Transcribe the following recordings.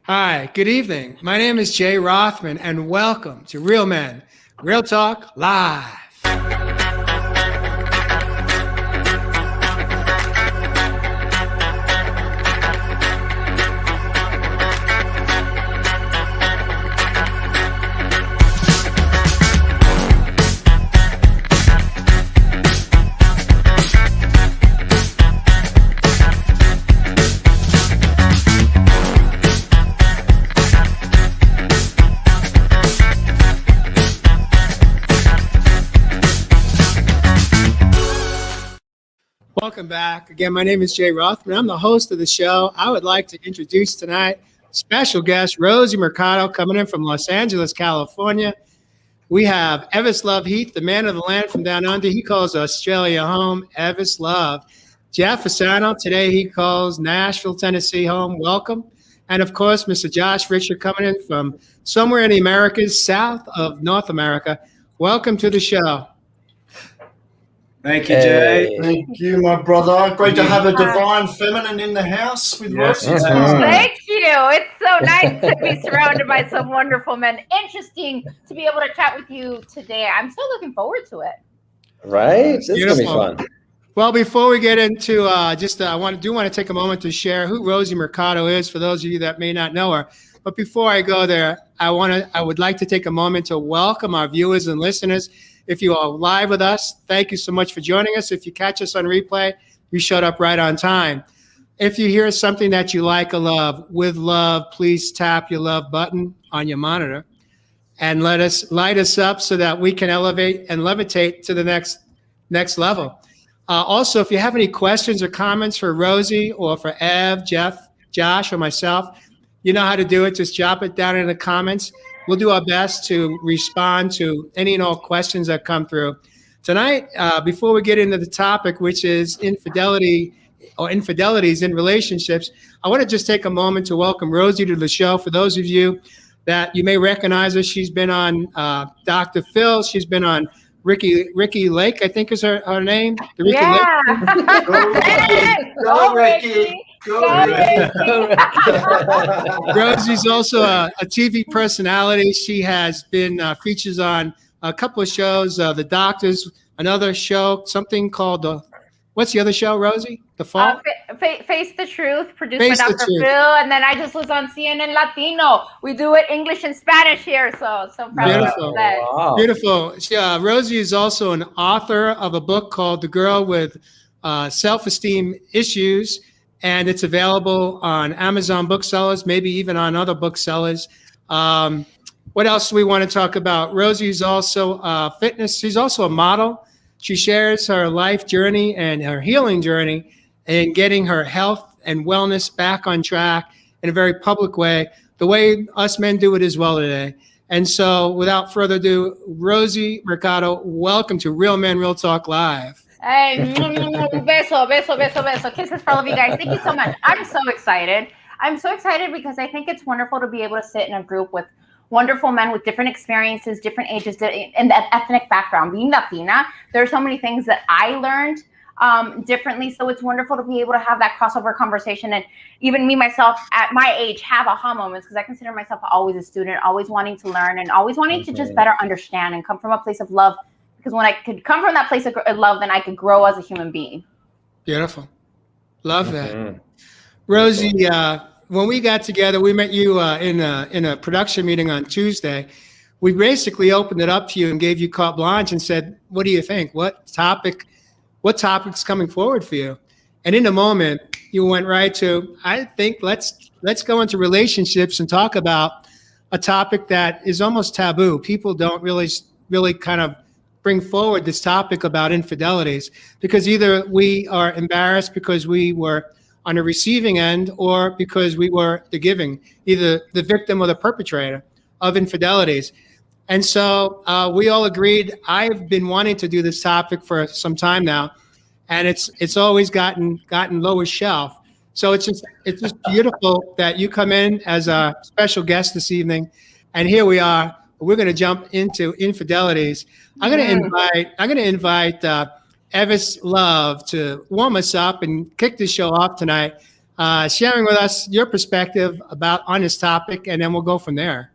Hi, good evening. My name is Jay Rothman, and welcome to Real Men, Real Talk Live. Welcome back. Again, my name is Jay Rothman. I'm the host of the show. I would like to introduce tonight special guest Rosie Mercado coming in from Los Angeles, California. We have Evis Love Heath, the man of the land from down under. He calls Australia home. Evis Love. Jeff Fasano, today he calls Nashville, Tennessee home. Welcome. And of course, Mr. Josh Richard coming in from somewhere in the Americas, south of North America. Welcome to the show. Thank you, Jay. Hey. Thank you, my brother. Great to have a divine feminine in the house with Rosie. Thank you. It's so nice to be surrounded by some wonderful men. Interesting to be able to chat with you today. I'm so looking forward to it. Right? This is going to be fun. Well, before we get into I want to take a moment to share who Rosie Mercado is for those of you that may not know her. But before I go there, I would like to take a moment to welcome our viewers and listeners. If you are live with us, thank you so much for joining us. If you catch us on replay, we showed up right on time. If you hear something that you like or love, with love, please tap your love button on your monitor and light us up so that we can elevate and levitate to the next level. Also, if you have any questions or comments for Rosie or for Ev, Jeff, Josh, or myself, you know how to do it. Just drop it down in the comments. We'll do our best to respond to any and all questions that come through. Tonight, before we get into the topic, which is infidelity or infidelities in relationships, I want to just take a moment to welcome Rosie to the show. For those of you that you may recognize her, she's been on Dr. Phil. She's been on Ricky Lake, I think is her name. The Ricky Lake. Go, Ricky. Rosie's also a TV personality. She has been features on a couple of shows. The Doctors, another show, something called what's the other show, Rosie? The Fall? Face the Truth, produced by Dr. Phil. And then I just was on CNN Latino. We do it English and Spanish here. So proud of that. Wow. Beautiful. Rosie is also an author of a book called The Girl with Self-Esteem Issues. And it's available on Amazon booksellers, maybe even on other booksellers. What else do we want to talk about? Rosie's also fitness. She's also a model. She shares her life journey and her healing journey and getting her health and wellness back on track in a very public way, the way us men do it as well today. And so without further ado, Rosie Mercado, welcome to Real Men, Real Talk Live. Hey, beso. Kisses for all of you guys. Thank you so much. I'm so excited. I'm so excited because I think it's wonderful to be able to sit in a group with wonderful men with different experiences, different ages, and that ethnic background. Being Latina, there are so many things that I learned differently. So it's wonderful to be able to have that crossover conversation. And even me, myself, at my age, have aha moments because I consider myself always a student, always wanting to learn and always wanting to just better understand and come from a place of love. Because when I could come from that place of love, then I could grow as a human being. Beautiful. Love that. Rosie, when we got together, we met you in a production meeting on Tuesday. We basically opened it up to you and gave you carte blanche and said, what do you think? What topic's coming forward for you? And in a moment, you went right to, I think let's go into relationships and talk about a topic that is almost taboo. People don't really kind of bring forward this topic about infidelities because either we are embarrassed because we were on the receiving end or because we were the giving, either the victim or the perpetrator of infidelities. And so we all agreed. I've been wanting to do this topic for some time now, and it's always gotten lower shelf. So it's just beautiful that you come in as a special guest this evening, and here we are. We're going to jump into infidelities. I'm going to invite Evis Love to warm us up and kick the show off tonight. sharing with us your perspective on this topic, and then we'll go from there.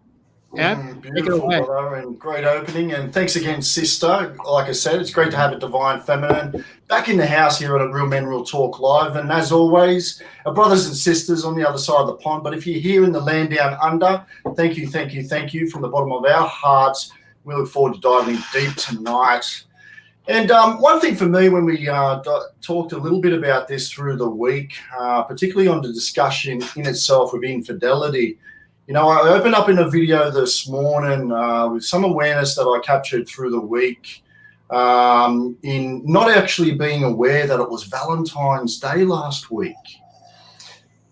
Ed, Beautiful, brother, and great opening. And thanks again, sister. Like I said, it's great to have a divine feminine back in the house here at Real Men Real Talk Live. And as always, our brothers and sisters on the other side of the pond. But if you're here in the land down under, thank you from the bottom of our hearts. We look forward to diving deep tonight. And one thing for me, when we talked a little bit about this through the week, particularly on the discussion in itself of infidelity, you know, I opened up in a video this morning with some awareness that I captured through the week in not actually being aware that it was Valentine's Day last week.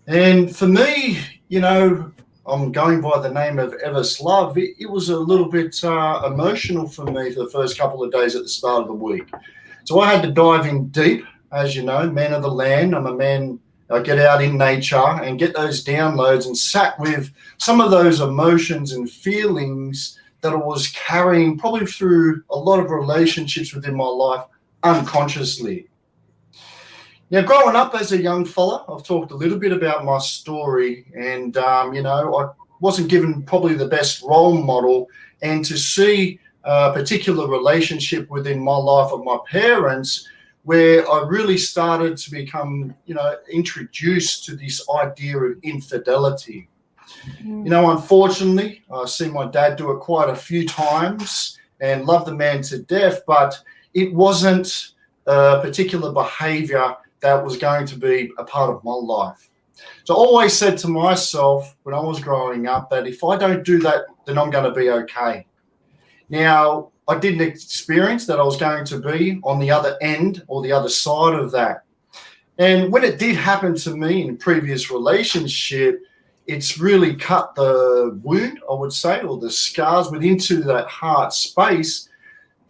And for me, you know, I'm going by the name of Ever's Love. It was a little bit emotional for me for the first couple of days at the start of the week. So I had to dive in deep, as you know, man of the land. I'm a man. I get out in nature and get those downloads and sat with some of those emotions and feelings that I was carrying probably through a lot of relationships within my life unconsciously. Now, growing up as a young fella, I've talked a little bit about my story, and, you know, I wasn't given probably the best role model, and to see a particular relationship within my life of my parents where I really started to become, you know, introduced to this idea of infidelity. You know, unfortunately, I see my dad do it quite a few times and love the man to death, but it wasn't a particular behavior that was going to be a part of my life. So I always said to myself when I was growing up that if I don't do that, then I'm going to be okay. Now, I didn't experience that I was going to be on the other end or the other side of that. And when it did happen to me in previous relationship, it's really cut the wound, I would say, or the scars within to that heart space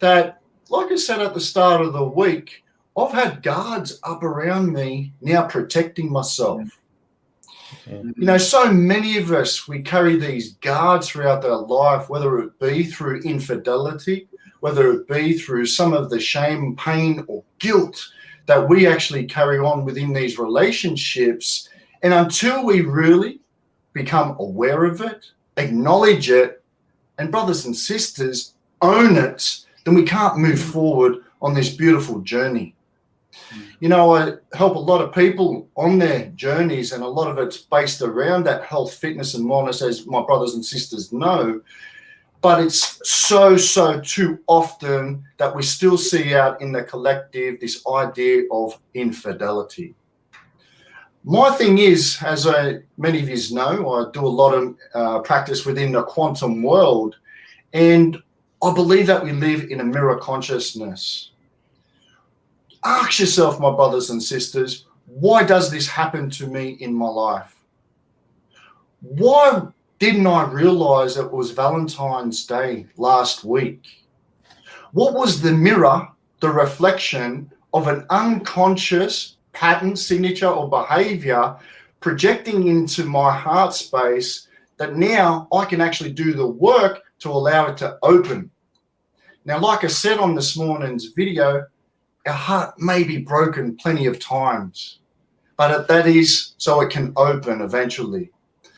that, like I said at the start of the week, I've had guards up around me now protecting myself. You know, so many of us, we carry these guards throughout our life, whether it be through infidelity, whether it be through some of the shame, pain, or guilt that we actually carry on within these relationships. And until we really become aware of it, acknowledge it, and brothers and sisters, own it, then we can't move forward on this beautiful journey. You know, I help a lot of people on their journeys, and a lot of it's based around that health, fitness, and wellness, as my brothers and sisters know. But it's so too often that we still see out in the collective this idea of infidelity. My thing is, as many of you know, I do a lot of practice within the quantum world, and I believe that we live in a mirror consciousness. Ask yourself, my brothers and sisters, why does this happen to me in my life? Why didn't I realize it was Valentine's Day last week? What was the mirror, the reflection of an unconscious pattern, signature, or behavior projecting into my heart space that now I can actually do the work to allow it to open? Now, like I said on this morning's video, our heart may be broken plenty of times, but that is so it can open eventually.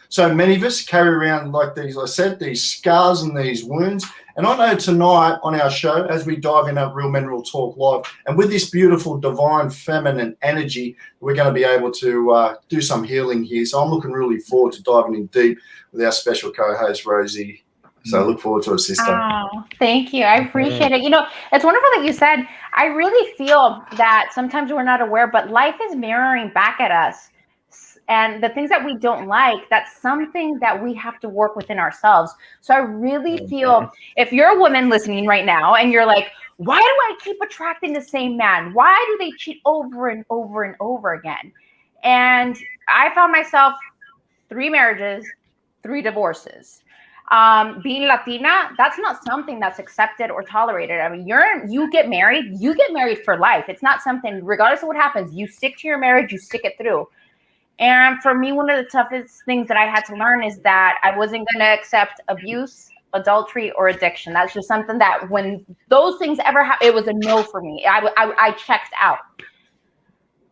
So many of us carry around, like these, I said, these scars and these wounds. And I know tonight on our show, as we dive in at Real Men Real Talk Live, and with this beautiful divine feminine energy, we're going to be able to do some healing here. So I'm looking really forward to diving in deep with our special co-host, Rosie. So I look forward to it, sister. Oh, thank you. I appreciate it. You know, it's wonderful that you said, I really feel that sometimes we're not aware, but life is mirroring back at us. And the things that we don't like, that's something that we have to work within ourselves. So I really feel, if you're a woman listening right now and you're like, why do I keep attracting the same man? Why do they cheat over and over and over again? And I found myself 3 marriages, 3 divorces. Being Latina, that's not something that's accepted or tolerated. I mean, you get married for life. It's not something, regardless of what happens, you stick to your marriage, you stick it through. And for me, one of the toughest things that I had to learn is that I wasn't going to accept abuse, adultery, or addiction. That's just something that when those things ever happened, it was a no for me. I checked out.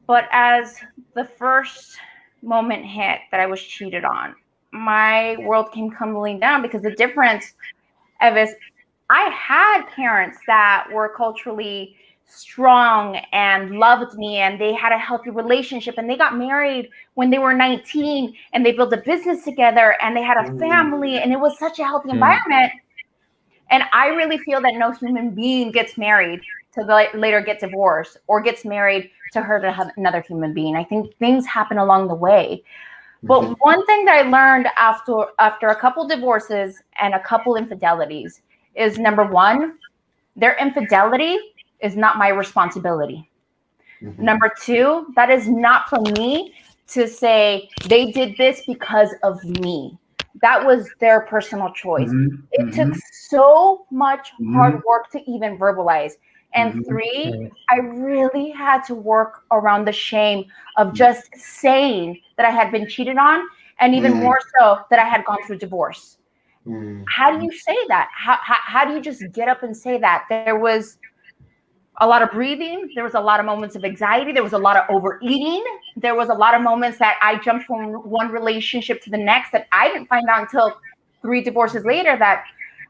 But as the first moment hit that I was cheated on, my world came crumbling down, because the difference of is I had parents that were culturally strong and loved me, and they had a healthy relationship, and they got married when they were 19, and they built a business together, and they had a family, and it was such a healthy environment. And I really feel that no human being gets married to later get divorced, or gets married to hurt another human being. I think things happen along the way. But one thing that I learned after a couple divorces and a couple infidelities is, number one, their infidelity is not my responsibility. Number two, that is not for me to say they did this because of me. That was their personal choice. It took so much hard work to even verbalize. And three, I really had to work around the shame of just saying that I had been cheated on, and even more so that I had gone through divorce. How do you say that? How do you just get up and say that? There was a lot of breathing. There was a lot of moments of anxiety. There was a lot of overeating. There was a lot of moments that I jumped from one relationship to the next that I didn't find out until 3 divorces later, that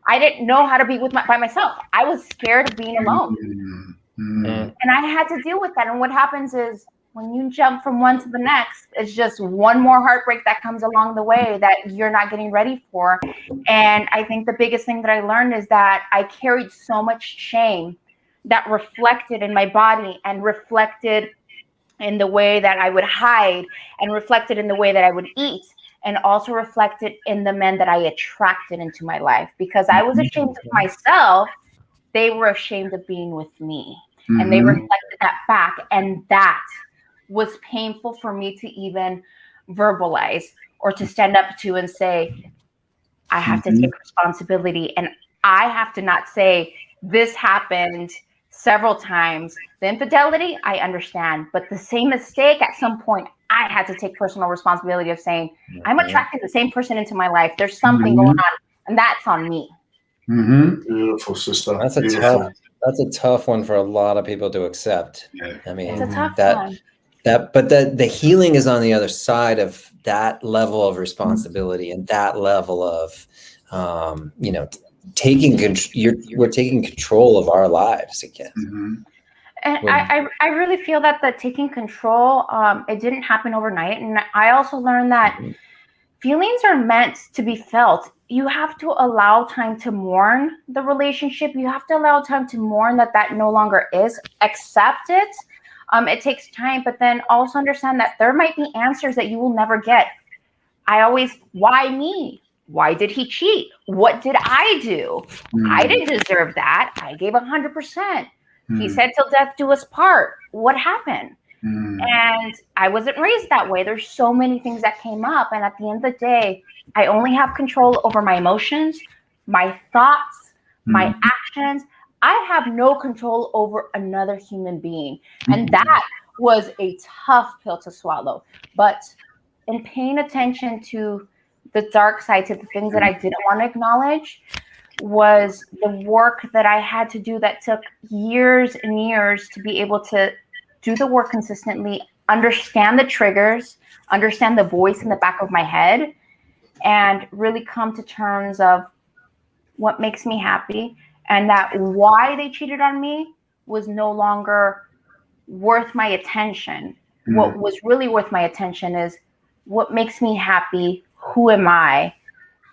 I didn't know how to be by myself. I was scared of being alone. And I had to deal with that. And what happens is, when you jump from one to the next, it's just one more heartbreak that comes along the way that you're not getting ready for. And I think the biggest thing that I learned is that I carried so much shame that reflected in my body, and reflected in the way that I would hide, and reflected in the way that I would eat, and also reflected in the men that I attracted into my life. Because I was ashamed of myself, they were ashamed of being with me. And they reflected that back. And that was painful for me to even verbalize, or to stand up to and say, I have to take responsibility. And I have to not say, this happened several times. The infidelity, I understand. But the same mistake, at some point, I had to take personal responsibility of saying, I'm attracting the same person into my life. There's something going on, and that's on me. Beautiful, sister. That's a tough one for a lot of people to accept. I mean, It's a tough one. But the healing is on the other side of that level of responsibility, and that level of, we're taking control of our lives again. And I really feel that the taking control, it didn't happen overnight. And I also learned that feelings are meant to be felt. You have to allow time to mourn the relationship. You have to allow time to mourn that no longer is. Accept it. It takes time, but then also understand that there might be answers that you will never get. Why me? Why did he cheat? What did I do? I didn't deserve that. I gave 100%. He said, till death do us part. What happened? And I wasn't raised that way. There's so many things that came up. And at the end of the day, I only have control over my emotions, my thoughts, my actions. I have no control over another human being. And that was a tough pill to swallow. But in paying attention to the dark side, to the things that I didn't want to acknowledge, was the work that I had to do that took years and years to be able to do the work consistently, understand the triggers, understand the voice in the back of my head, and really come to terms of what makes me happy, and that why they cheated on me was no longer worth my attention. What was really worth my attention is what makes me happy, who am I,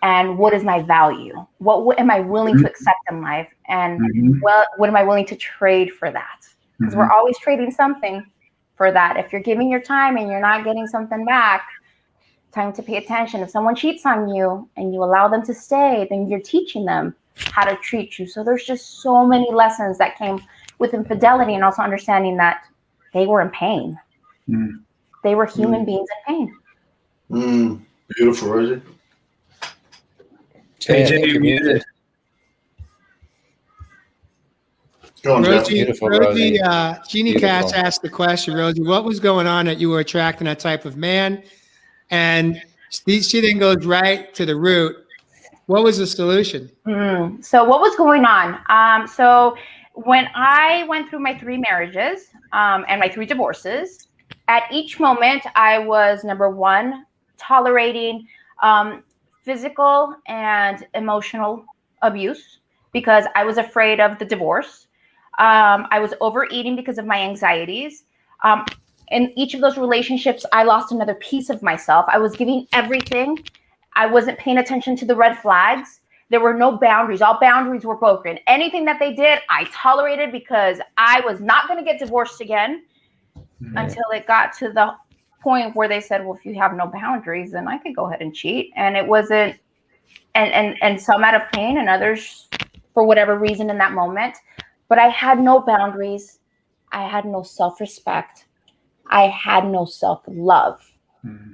and what is my value? What am I willing to accept in life? And what am I willing to trade for that? Because we're always trading something for that. If you're giving your time and you're not getting something back, time to pay attention. If someone cheats on you and you allow them to stay, then you're teaching them how to treat you. So there's just so many lessons that came with infidelity, and also understanding that they were in pain. They were human beings in pain. Beautiful, Rosie. Hey, Jay, you're muted. Go on, Rosie, Jeff. Rosie, Jeannie Cass asked the question, Rosie, what was going on that you were attracting that type of man? And she then goes right to the root. What was the solution? So what was going on? So when I went through my 3 marriages and my 3 divorces, at each moment, I was, number one, tolerating physical and emotional abuse because I was afraid of the divorce. I was overeating because of my anxieties. In each of those relationships, I lost another piece of myself. I was giving everything. I wasn't paying attention to the red flags. There were no boundaries. All boundaries were broken. Anything that they did, I tolerated because I was not going to get divorced again until it got to the point where they said, well, if you have no boundaries, then I could go ahead and cheat. And it wasn't, and some out of pain and others for whatever reason in that moment. But I had no boundaries. I had no self-respect. I had no self-love.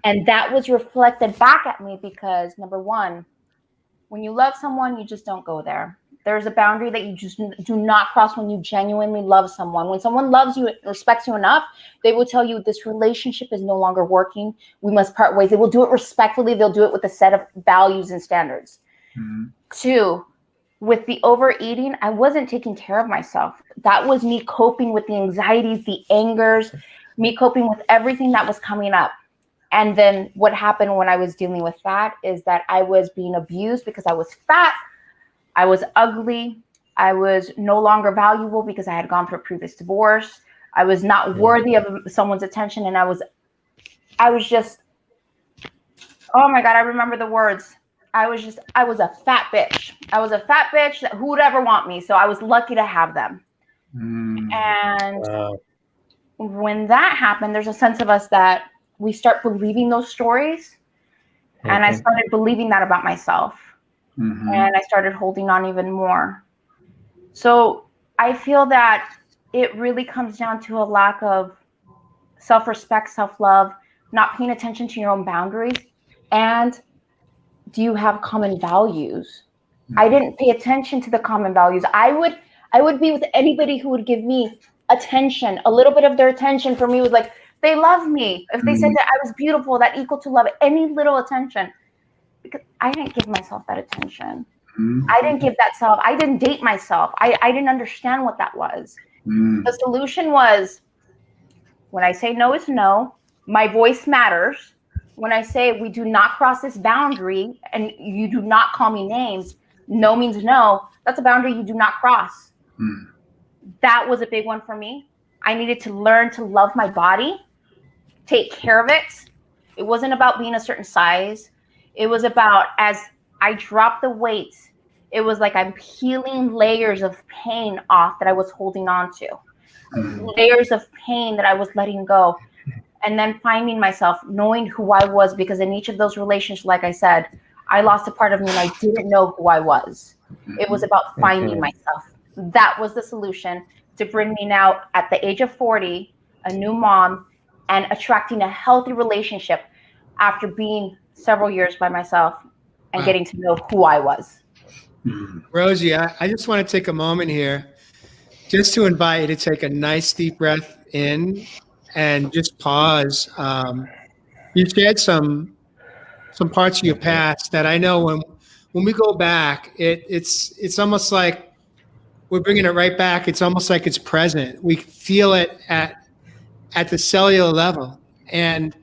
And that was reflected back at me because, number one, when you love someone, you just don't go there. There's a boundary that you just do not cross when you genuinely love someone. When someone loves you and respects you enough, they will tell you this relationship is no longer working. We must part ways. They will do it respectfully. They'll do it with a set of values and standards. Two, with the overeating, I wasn't taking care of myself. That was me coping with the anxieties, the angers, me coping with everything that was coming up. And then what happened when I was dealing with that is that I was being abused because I was fat, I was ugly, I was no longer valuable because I had gone through a previous divorce. I was not worthy of someone's attention. And I was just, oh my God, I remember the words. I was a fat bitch. I was a fat bitch that who would ever want me. So I was lucky to have them. And when that happened, there's a sense of us that we start believing those stories. And I started believing that about myself. And I started holding on even more. So I feel that it really comes down to a lack of self-respect, self-love, not paying attention to your own boundaries. And do you have common values? I didn't pay attention to the common values. I would be with anybody who would give me attention. A little bit of their attention for me was like, they love me. If they said that I was beautiful, that equal to love, any little attention. Because I didn't give myself that attention. I didn't give that self. I didn't date myself. I didn't understand what that was. The solution was, when I say no is no, my voice matters. When I say we do not cross this boundary and you do not call me names, no means no. That's a boundary you do not cross. That was a big one for me. I needed to learn to love my body, take care of it. It wasn't about being a certain size. It was about, as I dropped the weight, it was like I'm peeling layers of pain off that I was holding on to. Layers of pain that I was letting go. And then finding myself, knowing who I was, because in each of those relationships, like I said, I lost a part of me and I didn't know who I was. It was about finding myself. That was the solution to bring me now at the age of 40, a new mom, and attracting a healthy relationship after being several years by myself and getting to know who I was. Rosie, I just want to take a moment here just to invite you to take a nice deep breath in and just pause. You shared some parts of your past that I know when we go back, it's almost like we're bringing it right back. It's almost like it's present. We feel it at the cellular level, and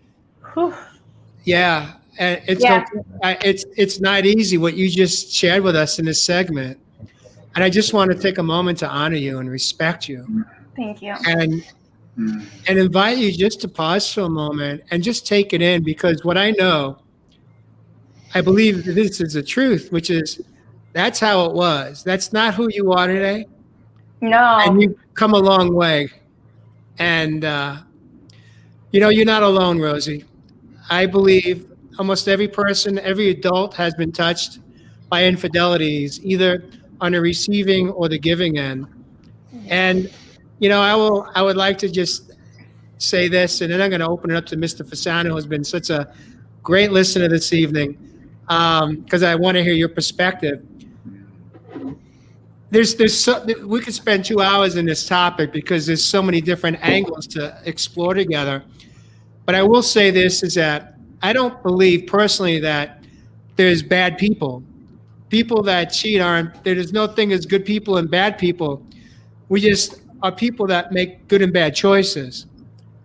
and it's not easy what you just shared with us in this segment. And I just want to take a moment to honor you and respect you. Thank you. And invite you just to pause for a moment and just take it in, because what I know, I believe that this is the truth, which is that's how it was. That's not who you are today. No. And you've come a long way. And, you're not alone, Rosie. I believe almost every person, every adult has been touched by infidelities, either on the receiving or the giving end. And, I would like to just say this, and then I'm going to open it up to Mr. Fasano, who has been such a great listener this evening, because I want to hear your perspective. We could spend 2 hours in this topic because there's so many different angles to explore together. But I will say this, is that I don't believe personally that there's bad people. People that cheat there's no thing as good people and bad people. We just are people that make good and bad choices.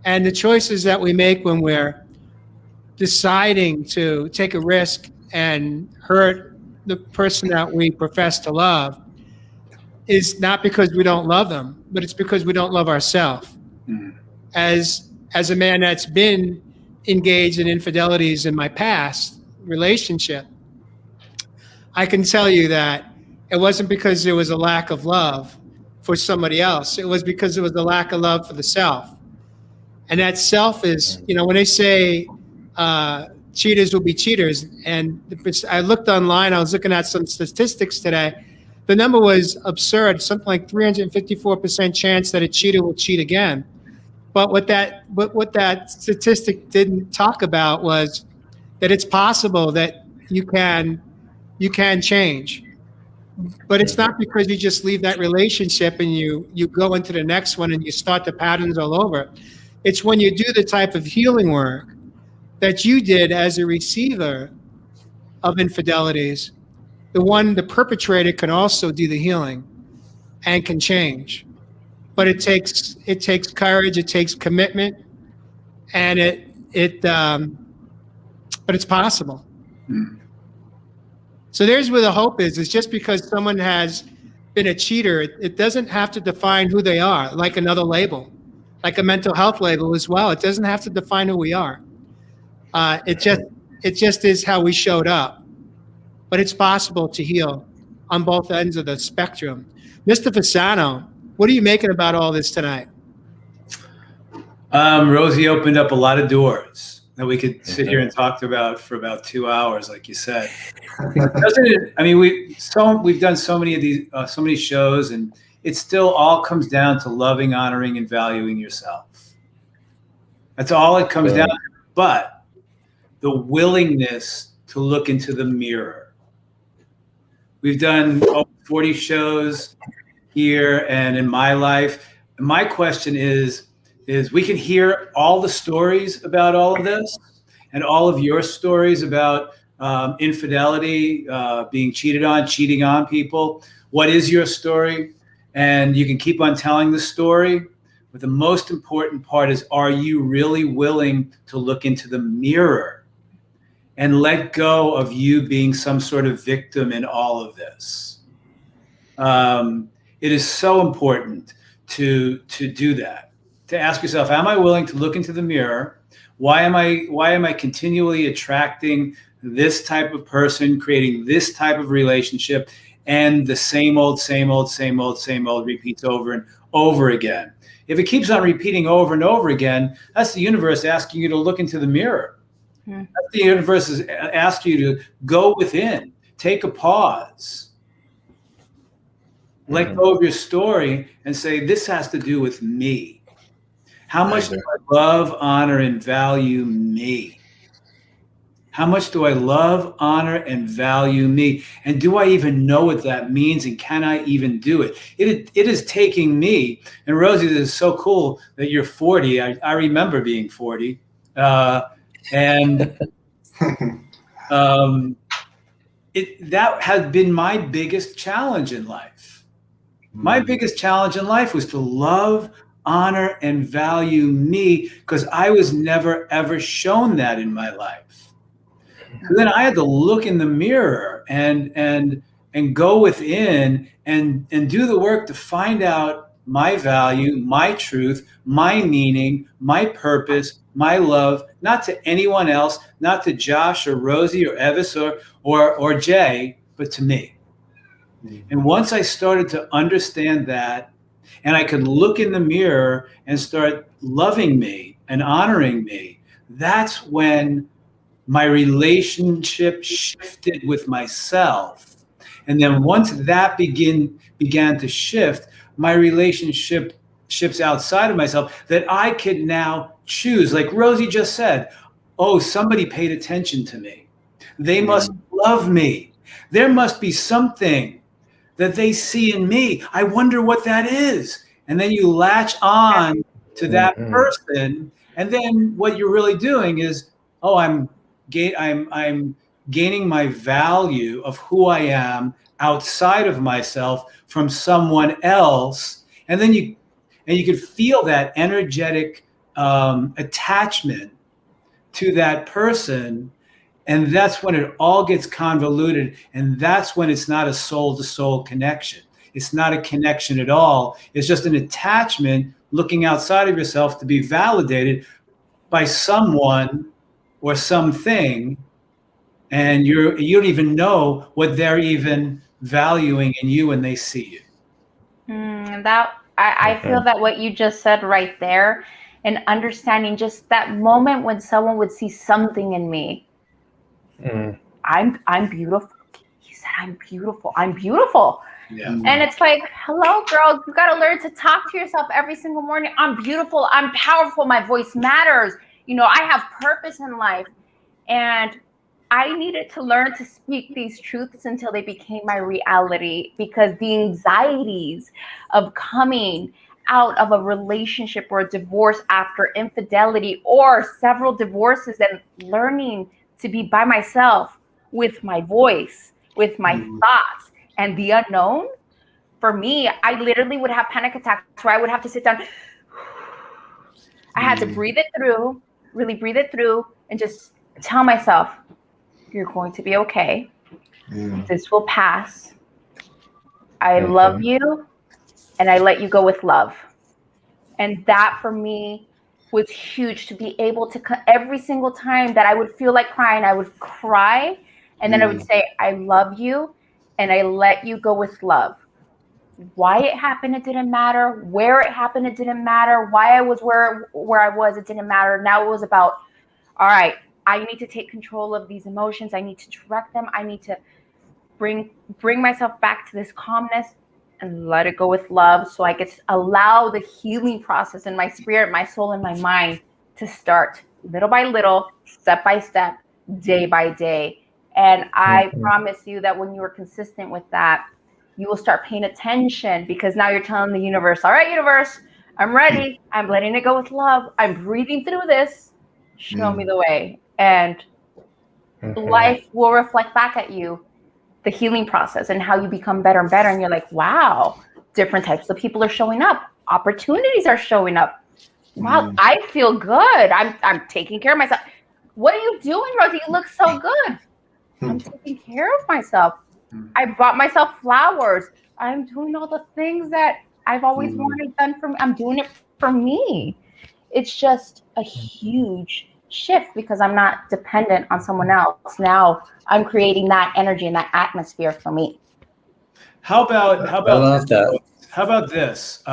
And the choices that we make when we're deciding to take a risk and hurt the person that we profess to love is not because we don't love them, but it's because we don't love ourselves. As a man that's been engaged in infidelities in my past relationship, I can tell you that it wasn't because there was a lack of love for somebody else. It was because there was a lack of love for the self. And that self is, when they say cheaters will be cheaters, and I looked online, I was looking at some statistics today. The number was absurd, something like 354% chance that a cheater will cheat again. But what that statistic didn't talk about was that it's possible that you can change. But it's not because you just leave that relationship and you go into the next one and you start the patterns all over. It's when you do the type of healing work that you did as a receiver of infidelities, the perpetrator can also do the healing and can change. But it takes courage, it takes commitment, and but it's possible. So there's where the hope is. It's just because someone has been a cheater, it doesn't have to define who they are, like another label, like a mental health label as well. It doesn't have to define who we are. It just is how we showed up. But it's possible to heal on both ends of the spectrum. Mr. Fasano, what are you making about all this tonight? Rosie opened up a lot of doors that we could sit here and talk about for about 2 hours, like you said. Doesn't it? I mean, we've done so many of these, so many shows, and it still all comes down to loving, honoring, and valuing yourself. That's all it comes down to. But the willingness to look into the mirror. We've done over 40 shows here and in my life. And my question is we can hear all the stories about all of this and all of your stories about infidelity, being cheated on, cheating on people. What is your story? And you can keep on telling the story. But the most important part is, are you really willing to look into the mirror and let go of you being some sort of victim in all of this? It is so important to do that, to ask yourself, am I willing to look into the mirror? Why am I continually attracting this type of person, creating this type of relationship, and the same old repeats over and over again? If it keeps on repeating over and over again, that's the universe asking you to look into the mirror. That's the universe is asking you to go within, take a pause, let go of your story and say, this has to do with me. How much do I love, honor, and value me? How much do I love, honor, and value me? And do I even know what that means? And can I even do it? It is taking me. And Rosie, this is so cool that you're 40. I remember being 40. And that has been my biggest challenge in life. My biggest challenge in life was to love, honor, and value me, because I was never, ever shown that in my life. So then I had to look in the mirror and go within and do the work to find out my value, my truth, my meaning, my purpose, my love, not to anyone else, not to Josh or Rosie or Evis or Jay, but to me. And once I started to understand that, and I could look in the mirror and start loving me and honoring me, that's when my relationship shifted with myself. And then once that began to shift, my relationships outside of myself, that I could now choose. Like Rosie just said, oh, somebody paid attention to me. They must love me. There must be something that they see in me. I wonder what that is. And then you latch on to that person. And then what you're really doing is, oh, I'm gaining my value of who I am outside of myself from someone else. And then you could feel that energetic attachment to that person. And that's when it all gets convoluted. And that's when it's not a soul-to-soul connection. It's not a connection at all. It's just an attachment looking outside of yourself to be validated by someone or something. And you don't even know what they're even valuing in you when they see you. I feel that what you just said right there, and understanding just that moment when someone would see something in me. I'm beautiful. He said, I'm beautiful. I'm beautiful. Yeah. And it's like, hello, girl, you got to learn to talk to yourself every single morning. I'm beautiful. I'm powerful. My voice matters. You know, I have purpose in life. And I needed to learn to speak these truths until they became my reality, because the anxieties of coming out of a relationship or a divorce after infidelity or several divorces, and learning to be by myself with my voice, with my thoughts, and the unknown. For me, I literally would have panic attacks where I would have to sit down. I had to breathe it through, really breathe it through, and just tell myself, you're going to be okay. This will pass. I love you, and I let you go with love. And that for me was huge, to be able to, every single time that I would feel like crying, I would cry. And then I would say, I love you, and I let you go with love. Why it happened, it didn't matter. Where it happened, it didn't matter. Why I was where I was, it didn't matter. Now it was about, all right, I need to take control of these emotions. I need to direct them. I need to bring myself back to this calmness and let it go with love, so I could allow the healing process in my spirit, my soul, and my mind to start little by little, step by step, day by day. And I promise you that when you are consistent with that, you will start paying attention, because now you're telling the universe, all right, universe, I'm ready. I'm letting it go with love. I'm breathing through this. Show me the way. And life will reflect back at you the healing process and how you become better and better. And you're like, wow, different types of people are showing up. Opportunities are showing up. Wow, I feel good. I'm taking care of myself. What are you doing, Rosie? You look so good. I'm taking care of myself. I bought myself flowers. I'm doing all the things that I've always wanted done for me. I'm doing it for me. It's just a huge shift, because I'm not dependent on someone else. Now I'm creating that energy and that atmosphere for me. How about I love that. How about this?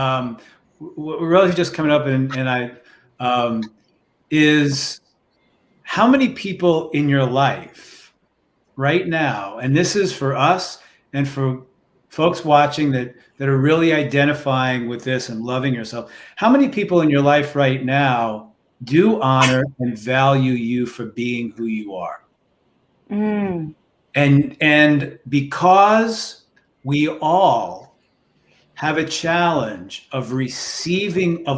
Rosie just coming up, and I is, how many people in your life right now, and this is for us and for folks watching that are really identifying with this and loving yourself, how many people in your life right now do honor and value you for being who you are? And because we all have a challenge of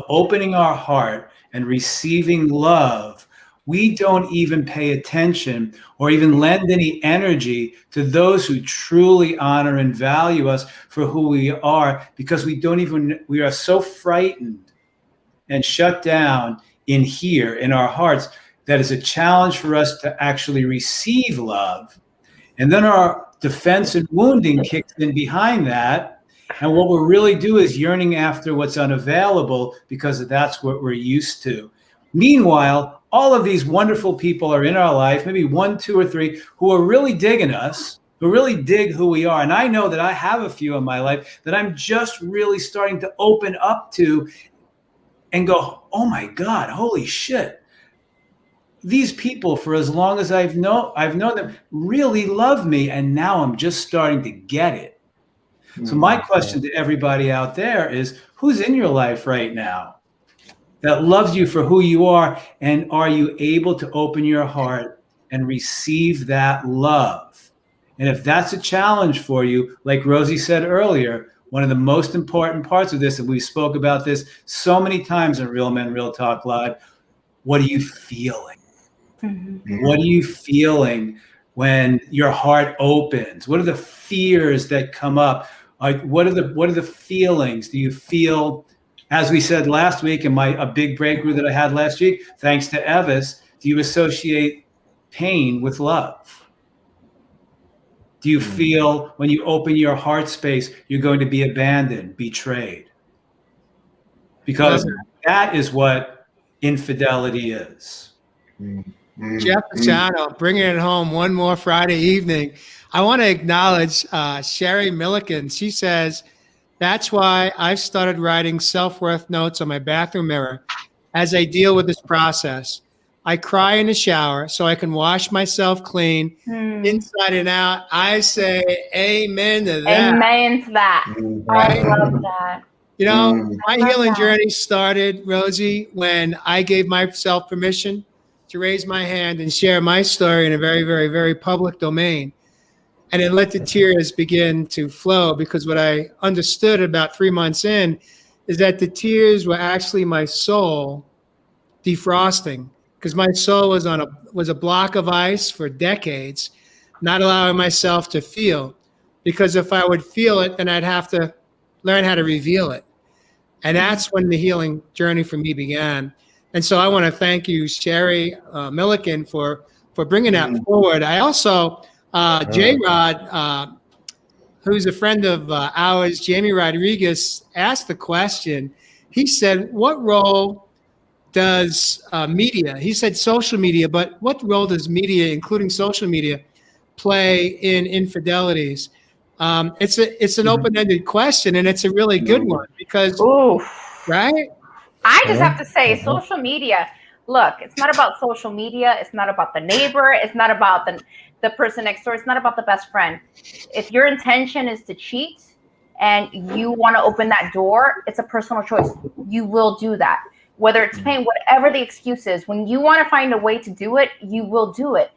opening our heart and receiving love, we don't even pay attention or even lend any energy to those who truly honor and value us for who we are, because we are so frightened and shut down in here, in our hearts, that is a challenge for us to actually receive love. And then our defense and wounding kicks in behind that. And what we really do is yearning after what's unavailable, because that's what we're used to. Meanwhile, all of these wonderful people are in our life, maybe 1, 2, or 3, who are really digging us, who really dig who we are. And I know that I have a few in my life that I'm just really starting to open up to and go, oh my God, holy shit. These people, for as long as I've known them, really love me. And now I'm just starting to get it. So my question to everybody out there is, who's in your life right now that loves you for who you are? And are you able to open your heart and receive that love? And if that's a challenge for you, like Rosie said earlier, one of the most important parts of this, and we spoke about this so many times in Real Men, Real Talk Live, what are you feeling? What are you feeling when your heart opens? What are the fears that come up? What are the feelings? Do you feel As we said last week, and a big breakthrough that I had last week, thanks to Evis, do you associate pain with love? Do you feel when you open your heart space, you're going to be abandoned, betrayed? Because that is what infidelity is. Jeff Pisano, bringing it home one more Friday evening. I want to acknowledge Sherry Milliken. She says, that's why I've started writing self-worth notes on my bathroom mirror as I deal with this process. I cry in the shower so I can wash myself clean inside and out. I say amen to that. Amen to that. I love that. You know, my healing journey started, Rosie, when I gave myself permission to raise my hand and share my story in a very, very, very public domain. And then let the tears begin to flow, because what I understood about 3 months in is that the tears were actually my soul defrosting, because my soul was a block of ice for decades, not allowing myself to feel. Because if I would feel it, then I'd have to learn how to reveal it. And that's when the healing journey for me began. And so I want to thank you, Sherry Milliken, for bringing that forward. I also, J-Rod, who's a friend of ours, Jamie Rodriguez, asked the question. He said, what role does media, he said social media, but what role does media, including social media, play in infidelities? It's an open-ended question, and it's a really good one because, right? I just have to say, social media, look, it's not about social media. It's not about the neighbor. It's not about the person next door. It's not about the best friend. If your intention is to cheat and you want to open that door, it's a personal choice. You will do that. Whether it's pain, whatever the excuse is, when you want to find a way to do it, you will do it.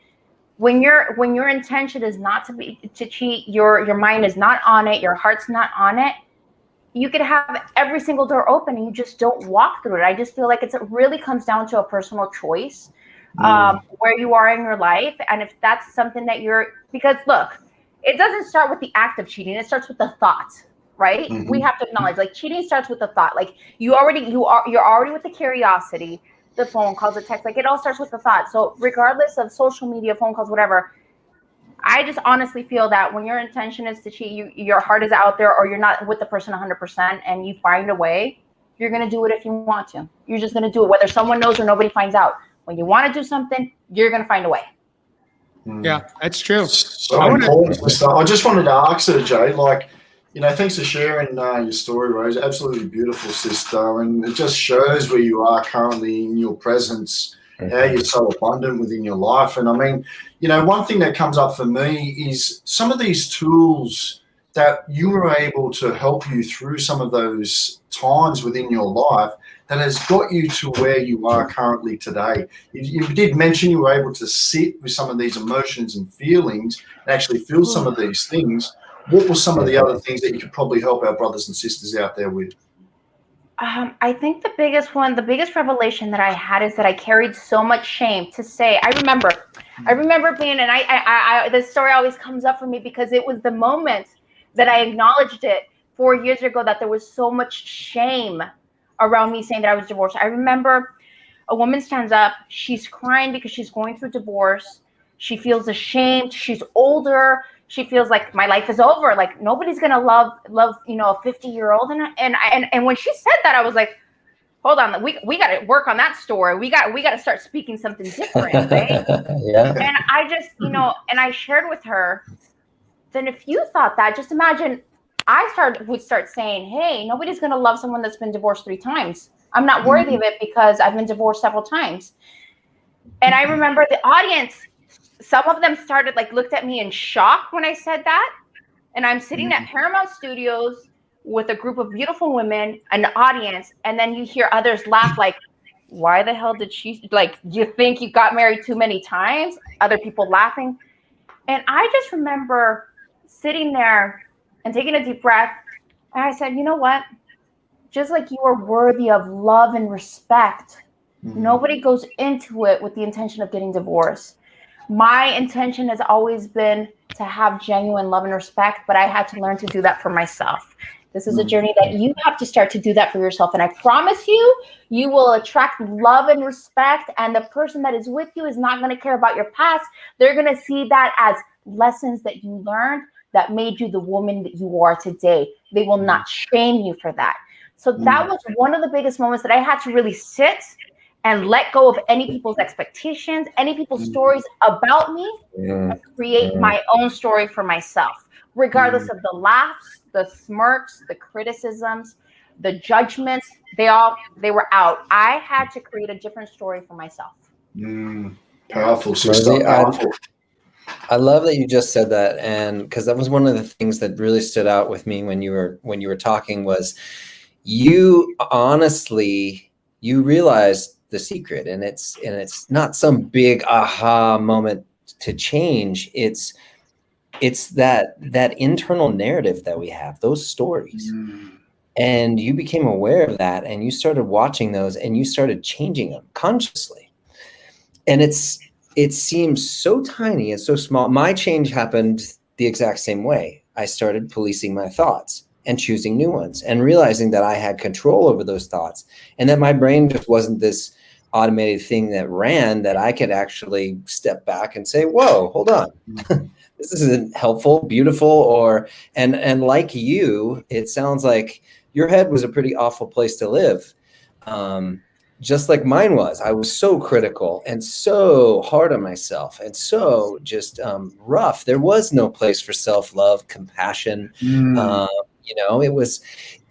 When your intention is not to cheat, your mind is not on it, your heart's not on it, you could have every single door open and you just don't walk through it. I just feel like it really comes down to a personal choice, where you are in your life. And if that's something that because look, it doesn't start with the act of cheating. It starts with the thought, right? We have to acknowledge, like, cheating starts with the thought. Like you're already with the curiosity, the phone calls, the text, like it all starts with the thought. So regardless of social media, phone calls, whatever, I just honestly feel that when your intention is to cheat, your heart is out there, or you're not with the person 100%, and you find a way, you're going to do it if you want to. You're just going to do it, whether someone knows or nobody finds out. When you want to do something, you're going to find a way. Yeah, that's true. So important. I just wanted to ask her, Jay, like, you know, thanks for sharing your story, Rose. Absolutely beautiful, sister. And it just shows where you are currently in your presence, how you're so abundant within your life. And I mean, you know, one thing that comes up for me is some of these tools that you were able to help you through some of those times within your life that has got you to where you are currently today. You did mention you were able to sit with some of these emotions and feelings and actually feel some of these things. What were some of the other things that you could probably help our brothers and sisters out there with? I think the biggest revelation that I had is that I carried so much shame to say. I remember being, and I this story always comes up for me because it was the moment that I acknowledged it 4 years ago, that there was so much shame around me saying that I was divorced. I remember a woman stands up, she's crying because she's going through divorce. She feels ashamed. She's older. She feels like my life is over. Like nobody's gonna love, you know, a 50-year-old. And when she said that, I was like, hold on, we got to work on that story. We got to start speaking something different, right? Yeah. And I just, you know, and I shared with her. Then if you thought that, just imagine would start saying, hey, nobody's gonna love someone that's been divorced 3 times. I'm not worthy of it because I've been divorced several times. And I remember the audience. Some of them started looked at me in shock when I said that. And I'm sitting at Paramount Studios with a group of beautiful women, an audience. And then you hear others laugh like, why the hell did she, you think you got married too many times? Other people laughing. And I just remember sitting there and taking a deep breath. And I said, you know what? Just like you are worthy of love and respect, nobody goes into it with the intention of getting divorced. My intention has always been to have genuine love and respect, but I had to learn to do that for myself. This is a journey that you have to start to do that for yourself. And I promise you, you will attract love and respect. And the person that is with you is not going to care about your past. They're going to see that as lessons that you learned that made you the woman that you are today. They will not shame you for that. So that was one of the biggest moments that I had to really sit and let go of any people's expectations, any people's stories about me, and create my own story for myself, regardless of the laughs, the smirks, the criticisms, the judgments. They were out. I had to create a different story for myself. Powerful, sister. Rosie, Powerful. I love that you just said that, and because that was one of the things that really stood out with me when you were talking was you honestly realized the secret, and it's not some big aha moment to change. It's that internal narrative that we have, those stories, and you became aware of that, and you started watching those, and you started changing them consciously, and it seems so tiny and so small. My change happened the exact same way. I started policing my thoughts and choosing new ones and realizing that I had control over those thoughts and that my brain just wasn't this automated thing that ran, that I could actually step back and say, whoa, hold on. This isn't helpful, beautiful, and like you, it sounds like your head was a pretty awful place to live. Just like mine was. I was so critical and so hard on myself and so just rough. There was no place for self-love, compassion.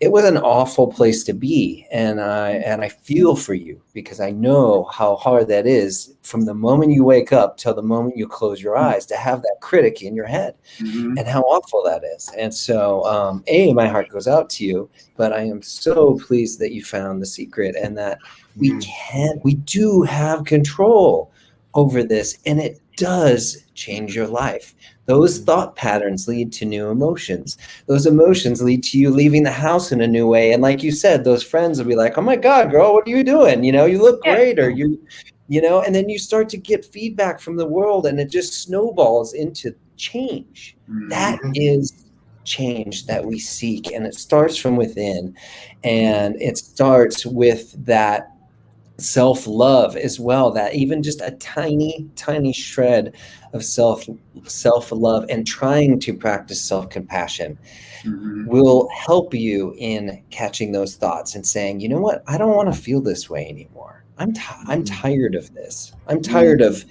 It was an awful place to be. And I feel for you because I know how hard that is from the moment you wake up till the moment you close your eyes to have that critic in your head and how awful that is. And so, my heart goes out to you, but I am so pleased that you found the secret and that we do have control over this, and it does change your life. Those thought patterns lead to new emotions. Those emotions lead to you leaving the house in a new way. And like you said, those friends will be like, oh my God, girl, what are you doing? You look great. Or and then you start to get feedback from the world and it just snowballs into change. That is change that we seek. And it starts from within, and it starts with that self-love as well, that even just a tiny shred of self-love and trying to practice self-compassion will help you in catching those thoughts and saying, you know what, I don't want to feel this way anymore. I'm tired of this. I'm tired of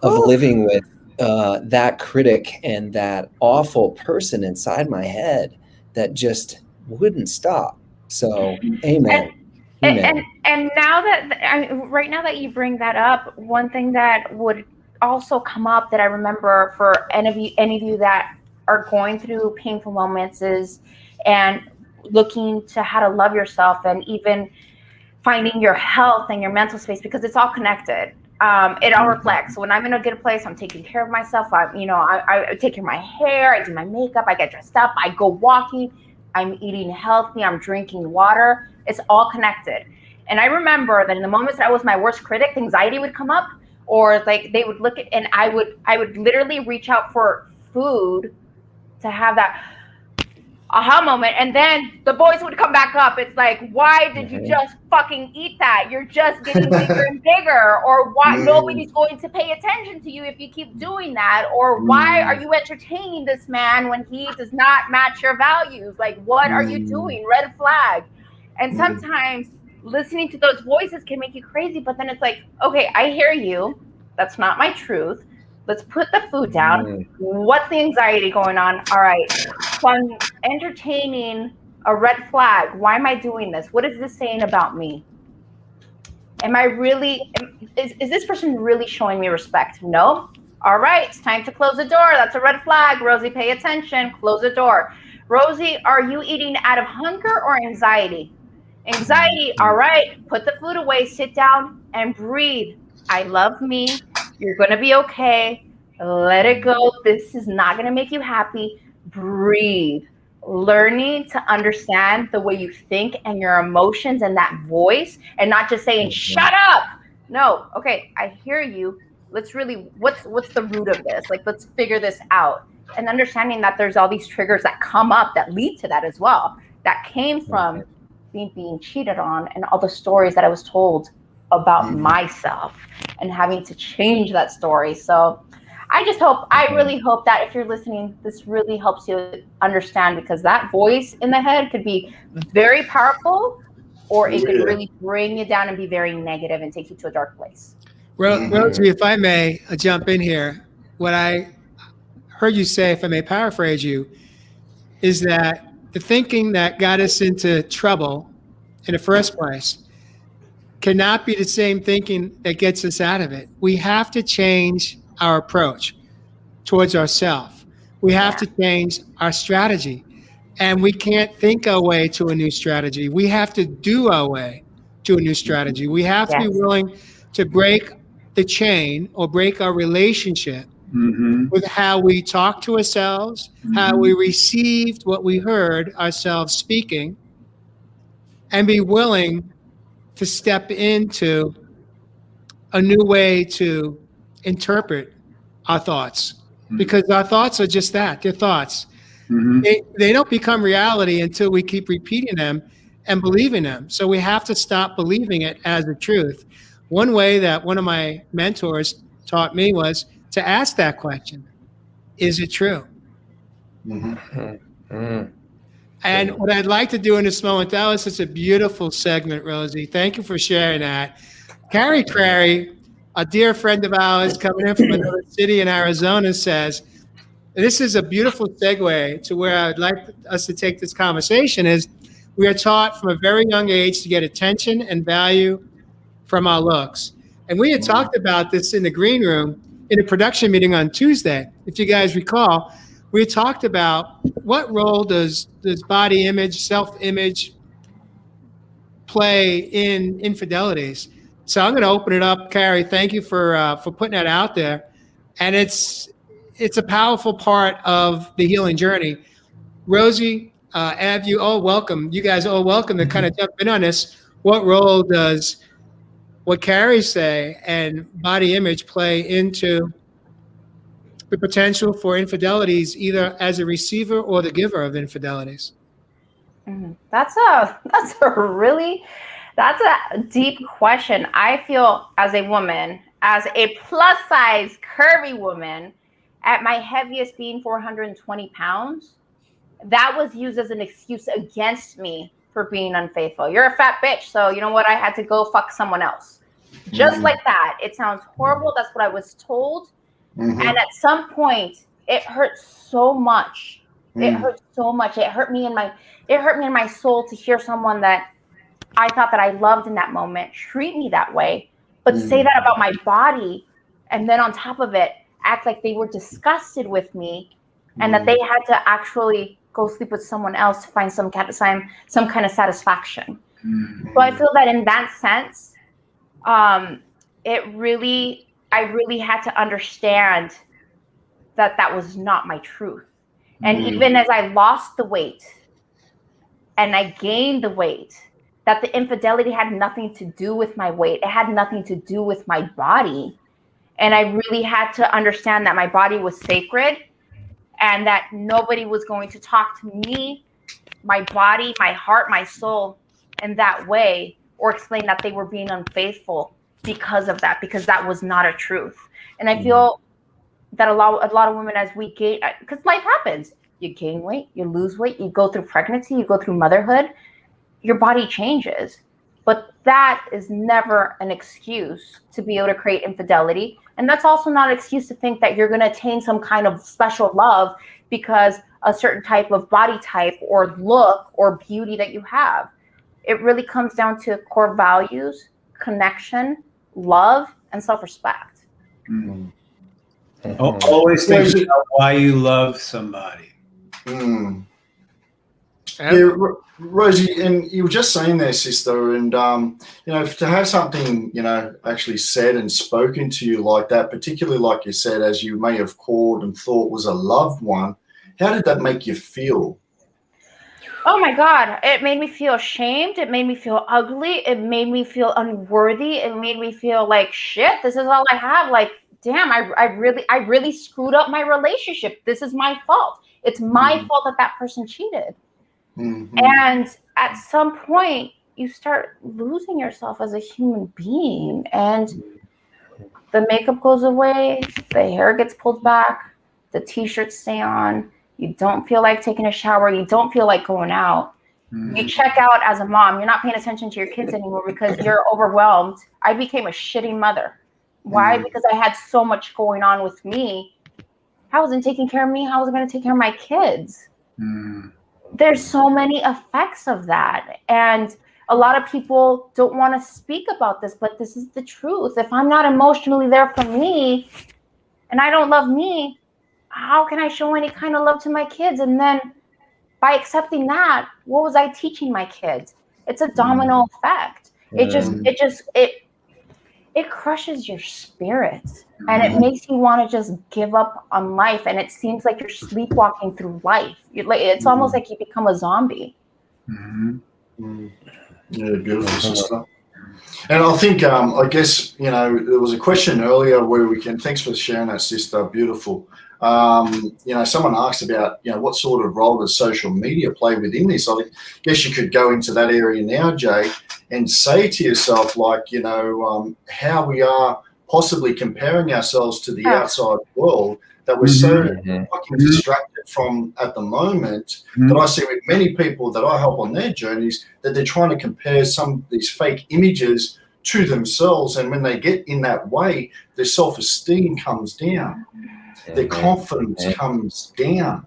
living with that critic and that awful person inside my head that just wouldn't stop. So amen. And now that right now that you bring that up, one thing that would also come up that I remember for any of you that are going through painful moments is, and looking to how to love yourself and even finding your health and your mental space, because it's all connected. It all reflects. When I'm in a good place, I'm taking care of myself. I take care of my hair, I do my makeup, I get dressed up, I go walking, I'm eating healthy, I'm drinking water. It's all connected. And I remember that in the moments that I was my worst critic, anxiety would come up, or like they would look at, and I would literally reach out for food to have that aha moment. And then the voice would come back up. It's like, why did you just fucking eat that? You're just getting bigger and bigger. Or why nobody's going to pay attention to you if you keep doing that? Or why are you entertaining this man when he does not match your values? Like, what are you doing? Red flag. And sometimes listening to those voices can make you crazy, but then it's like, okay, I hear you. That's not my truth. Let's put the food down. What's the anxiety going on? All right. So I'm entertaining a red flag. Why am I doing this? What is this saying about me? Am I really, is this person really showing me respect? No. All right. It's time to close the door. That's a red flag. Rosie, pay attention. Close the door. Rosie, are you eating out of hunger or anxiety? Anxiety. All right. Put the food away. Sit down and breathe. I love me. You're going to be okay. Let it go. This is not going to make you happy. Breathe. Learning to understand the way you think and your emotions and that voice, and not just saying, shut up. No. Okay. I hear you. Let's really, what's the root of this? Like, let's figure this out. And understanding that there's all these triggers that come up that lead to that as well. that came from being cheated on and all the stories that I was told about myself and having to change that story. So I really hope that if you're listening, this really helps you understand, because that voice in the head could be very powerful, or it could really bring you down and be very negative and take you to a dark place. Rosie, if I may jump in here, what I heard you say, if I may paraphrase you, is that the thinking that got us into trouble in the first place cannot be the same thinking that gets us out of it. We have to change our approach towards ourselves. We have to change our strategy. And we can't think our way to a new strategy. We have to do our way to a new strategy. We have to be willing to break the chain or break our relationship with how we talk to ourselves, how we received what we heard ourselves speaking, and be willing to step into a new way to interpret our thoughts. Because our thoughts are just that, they're thoughts. They don't become reality until we keep repeating them and believing them. So we have to stop believing it as the truth. One way that one of my mentors taught me was to ask that question: is it true? And what I'd like to do in this moment, that was such a beautiful segment, Rosie. Thank you for sharing that. Carrie Crary, a dear friend of ours coming in from another city in Arizona, says, this is a beautiful segue to where I'd like us to take this conversation, is we are taught from a very young age to get attention and value from our looks. And we had talked about this in the green room in a production meeting on Tuesday. If you guys recall, we talked about what role does body image, self-image play in infidelities. So I'm going to open it up, Carrie. Thank you for putting that out there. And it's a powerful part of the healing journey. Rosie, Av, you all welcome. You guys all welcome to kind of jump in on this. What role does what Carrie say and body image play into the potential for infidelities, either as a receiver or the giver of infidelities? That's a deep question. I feel as a woman, as a plus size curvy woman, at my heaviest being 420 pounds, that was used as an excuse against me for being unfaithful. You're a fat bitch, so you know what? I had to go fuck someone else. Just like that. It sounds horrible. That's what I was told. And at some point, it hurt so much. It hurt so much. It hurt me in my soul to hear someone that I thought that I loved in that moment treat me that way, but say that about my body, and then on top of it, act like they were disgusted with me, and that they had to actually go sleep with someone else to find some kind of satisfaction. So I feel that in that sense, I really had to understand that was not my truth. And even as I lost the weight and I gained the weight, that the infidelity had nothing to do with my weight. It had nothing to do with my body. And I really had to understand that my body was sacred and that nobody was going to talk to me, my body, my heart, my soul in that way, or explain that they were being unfaithful because of that, because that was not a truth. And I feel that a lot of women, as we gain, because life happens, you gain weight, you lose weight, you go through pregnancy, you go through motherhood, your body changes. But that is never an excuse to be able to create infidelity. And that's also not an excuse to think that you're going to attain some kind of special love because a certain type of body type or look or beauty that you have. It really comes down to core values, connection, love, and self-respect. Always think about why you love somebody. Yeah, Rosie, and you were just saying there, sister, and to have something actually said and spoken to you like that, particularly like you said, as you may have called and thought was a loved one, how did that make you feel? Oh my God, it made me feel ashamed. It made me feel ugly. It made me feel unworthy. It made me feel like shit. This is all I have. Like, damn, I really screwed up my relationship. This is my fault. It's my fault that person cheated. Mhm. And at some point, you start losing yourself as a human being, and the makeup goes away, the hair gets pulled back, the t-shirts stay on, you don't feel like taking a shower, you don't feel like going out. You check out as a mom, you're not paying attention to your kids anymore because you're overwhelmed. I became a shitty mother. Why? Because I had so much going on with me. I wasn't taking care of me. How was I going to take care of my kids? There's so many effects of that. And a lot of people don't want to speak about this, but this is the truth. If I'm not emotionally there for me and I don't love me, how can I show any kind of love to my kids? And then by accepting that, what was I teaching my kids? It's a domino effect. It crushes your spirit, and it makes you want to just give up on life. And it seems like you're sleepwalking through life. It's almost like you become a zombie. Yeah, beautiful, sister. And I think, I guess, you know, there was a question earlier where we can, thanks for sharing that, sister, beautiful. You know, someone asked about, you know, what sort of role does social media play within this? I guess you could go into that area now, Jay, and say to yourself, like, you know, how we are possibly comparing ourselves to the outside world that we're so fucking distracted from at the moment that I see with many people that I help on their journeys, that they're trying to compare some of these fake images to themselves. And when they get in that way, their self-esteem comes down. Their confidence comes down.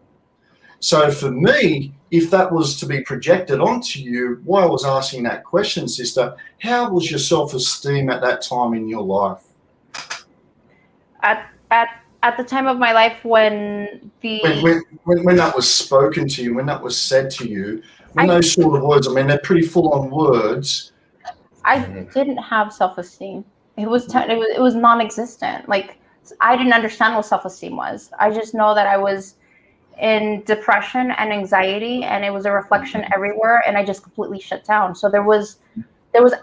So for me, if that was to be projected onto you, why I was asking that question, sister, how was your self-esteem at that time in your life? At the time of my life when that was spoken to you, when that was said to you, when those sort of words, I mean, they're pretty full-on words. I didn't have self-esteem. It was non-existent. Like, I didn't understand what self-esteem was. I just know that I was in depression and anxiety, and it was a reflection everywhere, and I just completely shut down. So there was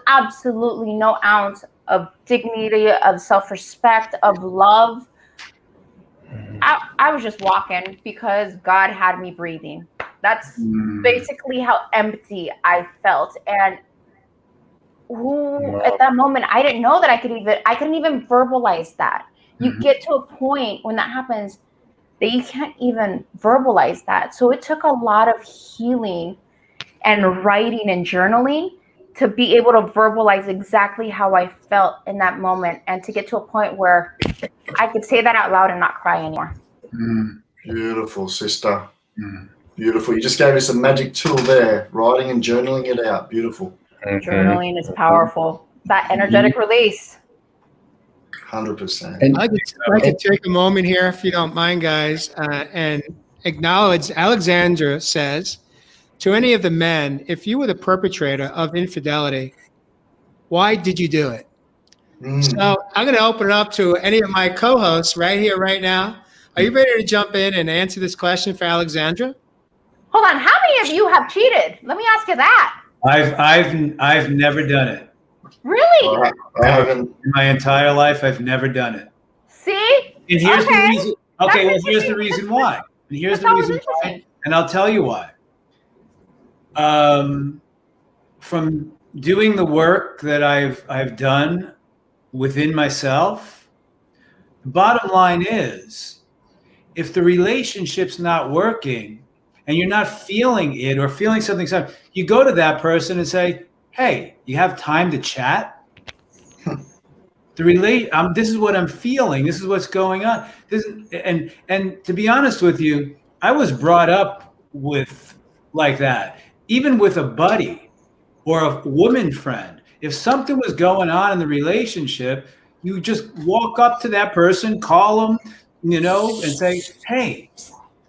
absolutely no ounce of dignity, of self-respect, of love. I was just walking because God had me breathing. That's basically how empty I felt. And at that moment, I didn't know that I couldn't even verbalize that. You get to a point when that happens that you can't even verbalize that. So it took a lot of healing and writing and journaling to be able to verbalize exactly how I felt in that moment, and to get to a point where I could say that out loud and not cry anymore. Beautiful, sister. Beautiful. You just gave us a magic tool there, writing and journaling it out. Beautiful. Journaling is powerful. That energetic release. 100%. I could take a moment here, if you don't mind, guys, and acknowledge Alexandra says, to any of the men, if you were the perpetrator of infidelity, why did you do it? So I'm going to open it up to any of my co-hosts right here, right now. Are you ready to jump in and answer this question for Alexandra? Hold on. How many of you have cheated? Let me ask you that. I've never done it. Really? I haven't. In my entire life, I've never done it. See? And here's the Okay. reason. Okay, well, here's the reason why. And here's the reason why. And I'll tell you why. From doing the work that I've done within myself, the bottom line is, if the relationship's not working and you're not feeling it or feeling something, you go to that person and say, hey, you have time to chat? This is what I'm feeling. This is what's going on. And to be honest with you, I was brought up with like that, even with a buddy or a woman friend. If something was going on in the relationship, you just walk up to that person, call them, and say, hey,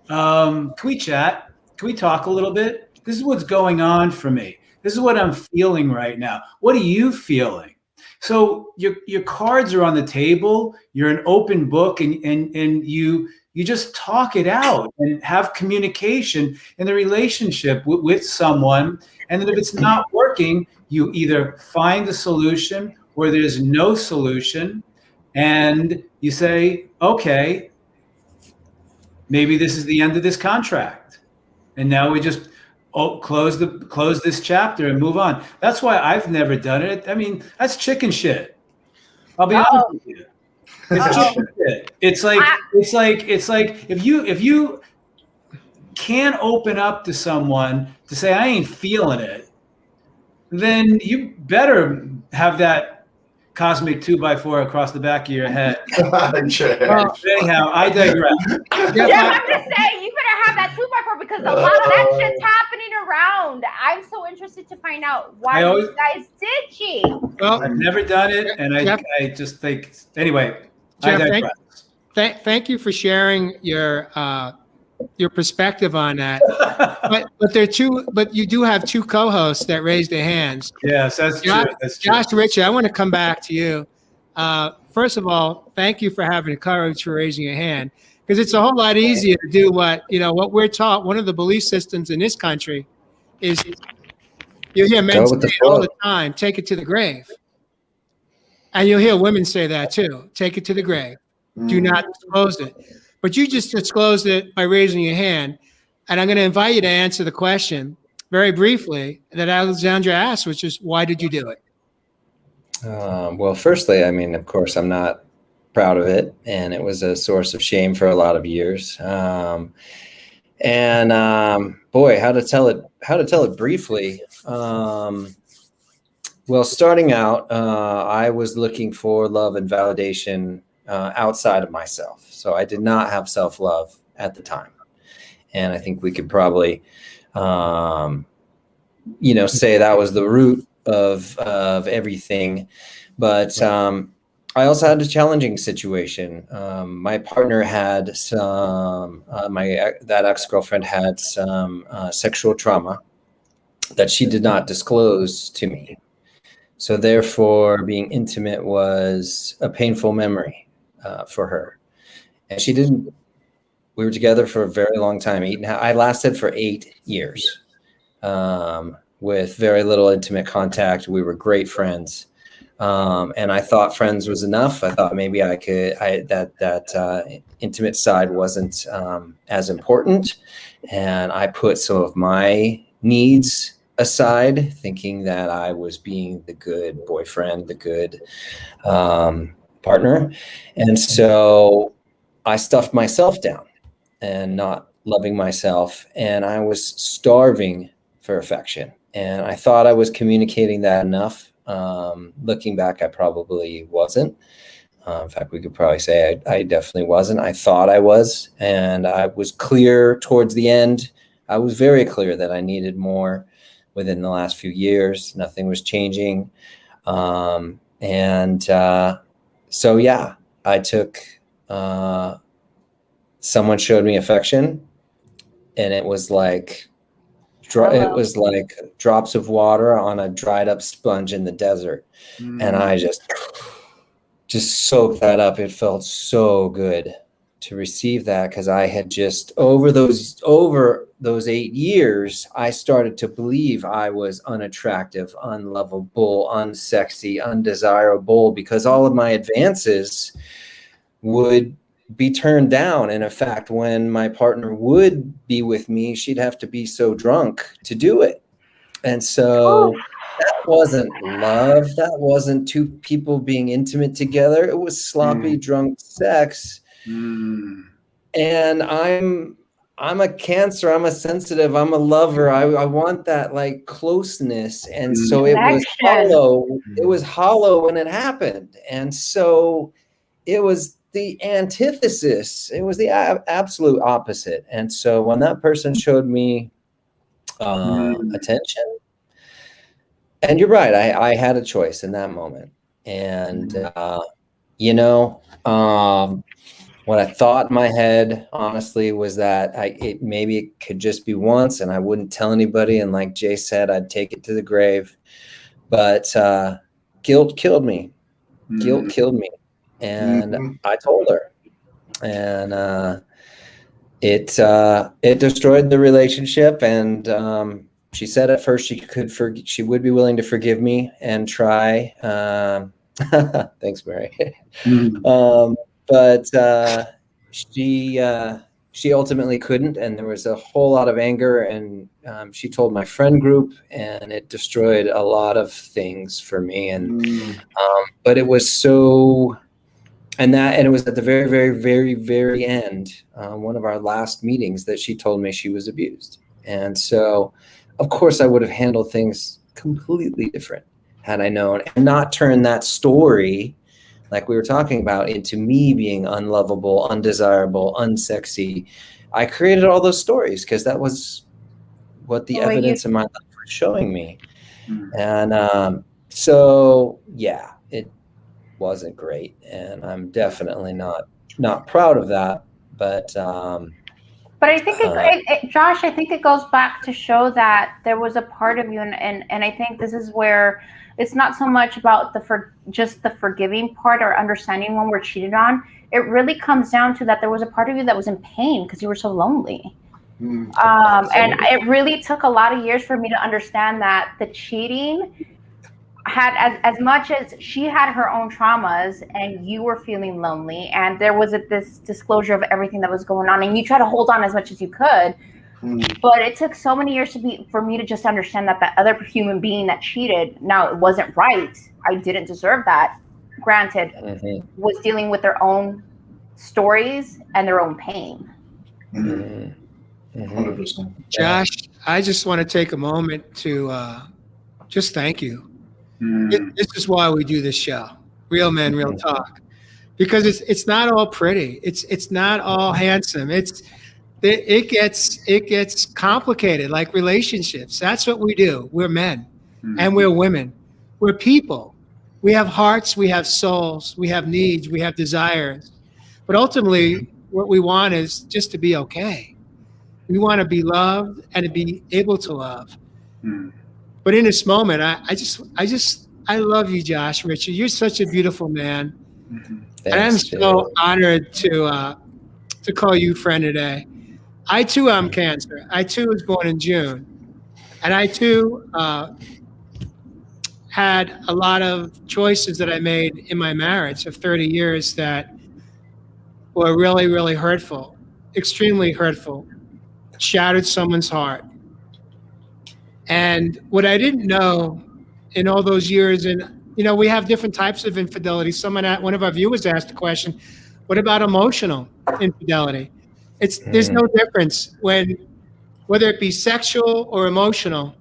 can we chat? Can we talk a little bit? This is what's going on for me. This is what I'm feeling right now. What are you feeling? So your cards are on the table. You're an open book, and you just talk it out and have communication in the relationship with someone. And then if it's not working, you either find the solution or there's no solution, and you say, okay, maybe this is the end of this contract. And now we just close this chapter and move on. That's why I've never done it. I mean, that's chicken shit. I'll be honest with you. It's chicken shit. It's like if you can't open up to someone to say I ain't feeling it, then you better have that cosmic 2x4 across the back of your head. Well, anyhow, I digress. Yeah, I'm just saying you better have that 2x4 because a lot of that shit's happening around. I'm so interested to find out why you guys did cheat. Well, I've never done it, and I just think anyway. Jeff, thank you for sharing your perspective on that. But you do have two co-hosts that raised their hands. Yes, that's true. That's true. Josh, Richard, I want to come back to you. First of all, thank you for having the courage for raising your hand, because it's a whole lot easier to do what we're taught. One of the belief systems in this country is you hear men say it all the time, take it to the grave. And you'll hear women say that too, take it to the grave. Do not disclose it. But you just disclosed it by raising your hand. And I'm going to invite you to answer the question very briefly that Alexandra asked, which is, why did you do it? Well, firstly, I mean, of course, I'm not proud of it. And it was a source of shame for a lot of years. Boy, how to tell it briefly. Well, starting out, I was looking for love and validation outside of myself. So I did not have self-love at the time. And I think we could probably, say that was the root of everything. But I also had a challenging situation. My partner had that ex-girlfriend had some sexual trauma that she did not disclose to me. So therefore, being intimate was a painful memory for her. And she didn't. We were together for a very long time. I lasted for 8 years with very little intimate contact. We were great friends. And I thought friends was enough. I thought maybe I could, that intimate side wasn't as important. And I put some of my needs aside, thinking that I was being the good boyfriend, the good partner. And so I stuffed myself down and not loving myself. And I was starving for affection. And I thought I was communicating that enough. Looking back, I probably wasn't. In fact, we could probably say I definitely wasn't. I thought I was. And I was clear towards the end. I was very clear that I needed more within the last few years. Nothing was changing. So, yeah, I took, someone showed me affection, and it was like, it was like drops of water on a dried up sponge in the desert. And I just soaked that up. It felt so good to receive that, because I had just over those 8 years, I started to believe I was unattractive, unlovable, unsexy, undesirable, because all of my advances would be turned down. And in fact, when my partner would be with me, she'd have to be so drunk to do it. And so that wasn't love. That wasn't two people being intimate together. It was sloppy, drunk sex. And I'm a Cancer. I'm a sensitive. I'm a lover. I want that like closeness. And so it was hollow. It was hollow when it happened. And so it was the antithesis. It was the absolute opposite. And so when that person showed me attention, and you're right, I had a choice in that moment. And, what I thought in my head, honestly, was that maybe it could just be once and I wouldn't tell anybody. And like Jay said, I'd take it to the grave. But guilt killed me. Guilt killed me. And I told her. And it destroyed the relationship. And she said at first she would be willing to forgive me and try. Thanks, Mary. But she she ultimately couldn't, and there was a whole lot of anger, and she told my friend group, and it destroyed a lot of things for me. And but it was so, and it was at the very, very, very, very end, one of our last meetings, that she told me she was abused. And so, of course, I would have handled things completely different had I known, and not turned that story, like we were talking about, into me being unlovable, undesirable, unsexy. I created all those stories because that was what the evidence in my life was showing me. And so, yeah, it wasn't great, and I'm definitely not proud of that. But I think Josh, I think it goes back to show that there was a part of you, and I think this is where it's not so much about just the forgiving part or understanding when we're cheated on. It really comes down to that there was a part of you that was in pain because you were so lonely. And it really took a lot of years for me to understand that the cheating had, as much as she had her own traumas and you were feeling lonely, and there was this disclosure of everything that was going on, and you try to hold on as much as you could. But it took so many years for me to just understand that other human being that cheated, now it wasn't right. I didn't deserve that. Granted, was dealing with their own stories and their own pain. 100%. Josh, I just want to take a moment to just thank you. This is why we do this show, Real Men, Real Talk, because it's not all pretty. It's not all handsome. It gets complicated, like relationships. That's what we do. We're men and we're women. We're people. We have hearts, we have souls, we have needs, we have desires. But ultimately, what we want is just to be okay. We want to be loved and to be able to love. But in this moment, I love you, Josh Richard. You're such a beautiful man. And I'm so honored to call you friend today. I too am Cancer. I too was born in June. And I too had a lot of choices that I made in my marriage of 30 years that were really, really hurtful, extremely hurtful, shattered someone's heart. And what I didn't know in all those years, and we have different types of infidelity. One of our viewers asked the question, what about emotional infidelity? There's no difference whether it be sexual or emotional.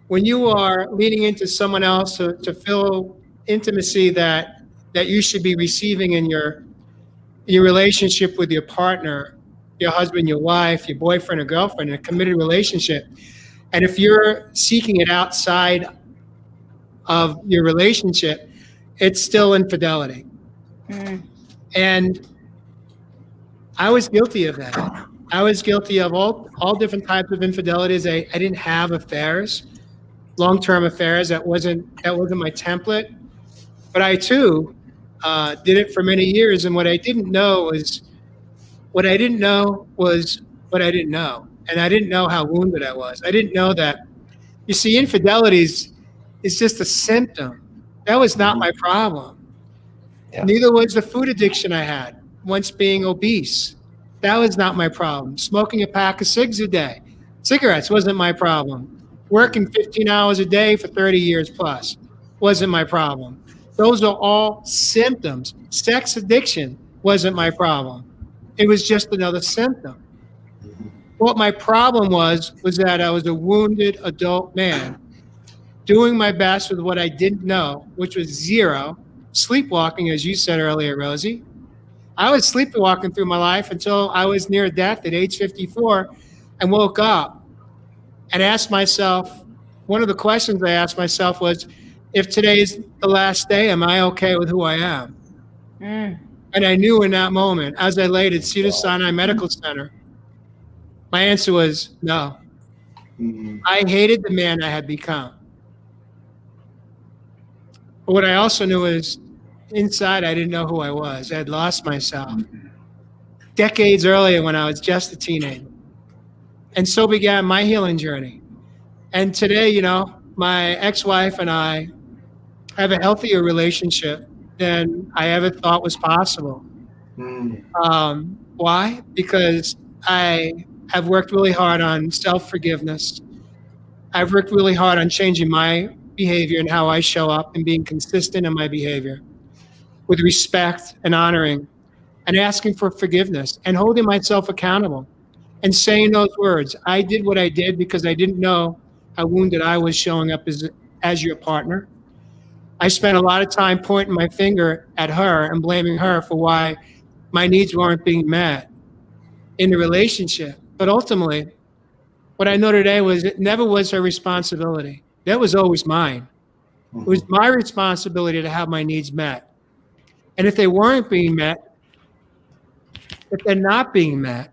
When you are leaning into someone else to feel intimacy that you should be receiving in your relationship with your partner, your husband, your wife, your boyfriend or girlfriend, in a committed relationship, and if you're seeking it outside of your relationship, it's still infidelity. And I was guilty of that. I was guilty of all different types of infidelities. I didn't have affairs, long-term affairs. That wasn't my template. But I too did it for many years. And what I didn't know was what I didn't know. And I didn't know how wounded I was. I didn't know that, you see, infidelities is just a symptom. That was not my problem. Yeah. Neither was the food addiction I had, once being obese. That was not my problem. Smoking a pack of cigarettes wasn't my problem. Working 15 hours a day for 30 years plus wasn't my problem. Those are all symptoms. Sex addiction wasn't my problem. It was just another symptom. What my problem was that I was a wounded adult man doing my best with what I didn't know, which was zero, sleepwalking, as you said earlier, Rosie. I was sleepwalking through my life until I was near death at age 54 and woke up and asked myself, one of the questions I asked myself was, if today is the last day, am I okay with who I am? And I knew in that moment, as I laid at Cedars-Sinai Medical Center, my answer was no. I hated the man I had become. But what I also knew is inside, I didn't know who I was. I had lost myself decades earlier when I was just a teenager. And so began my healing journey. And today, my ex-wife and I have a healthier relationship than I ever thought was possible. Why? Because I have worked really hard on self-forgiveness. I've worked really hard on changing my behavior and how I show up and being consistent in my behavior with respect and honoring and asking for forgiveness and holding myself accountable and saying those words. I did what I did because I didn't know how wounded I was showing up as your partner. I spent a lot of time pointing my finger at her and blaming her for why my needs weren't being met in the relationship. But ultimately, what I know today was it never was her responsibility. That was always mine. It was my responsibility to have my needs met. And if they weren't being met, if they're not being met,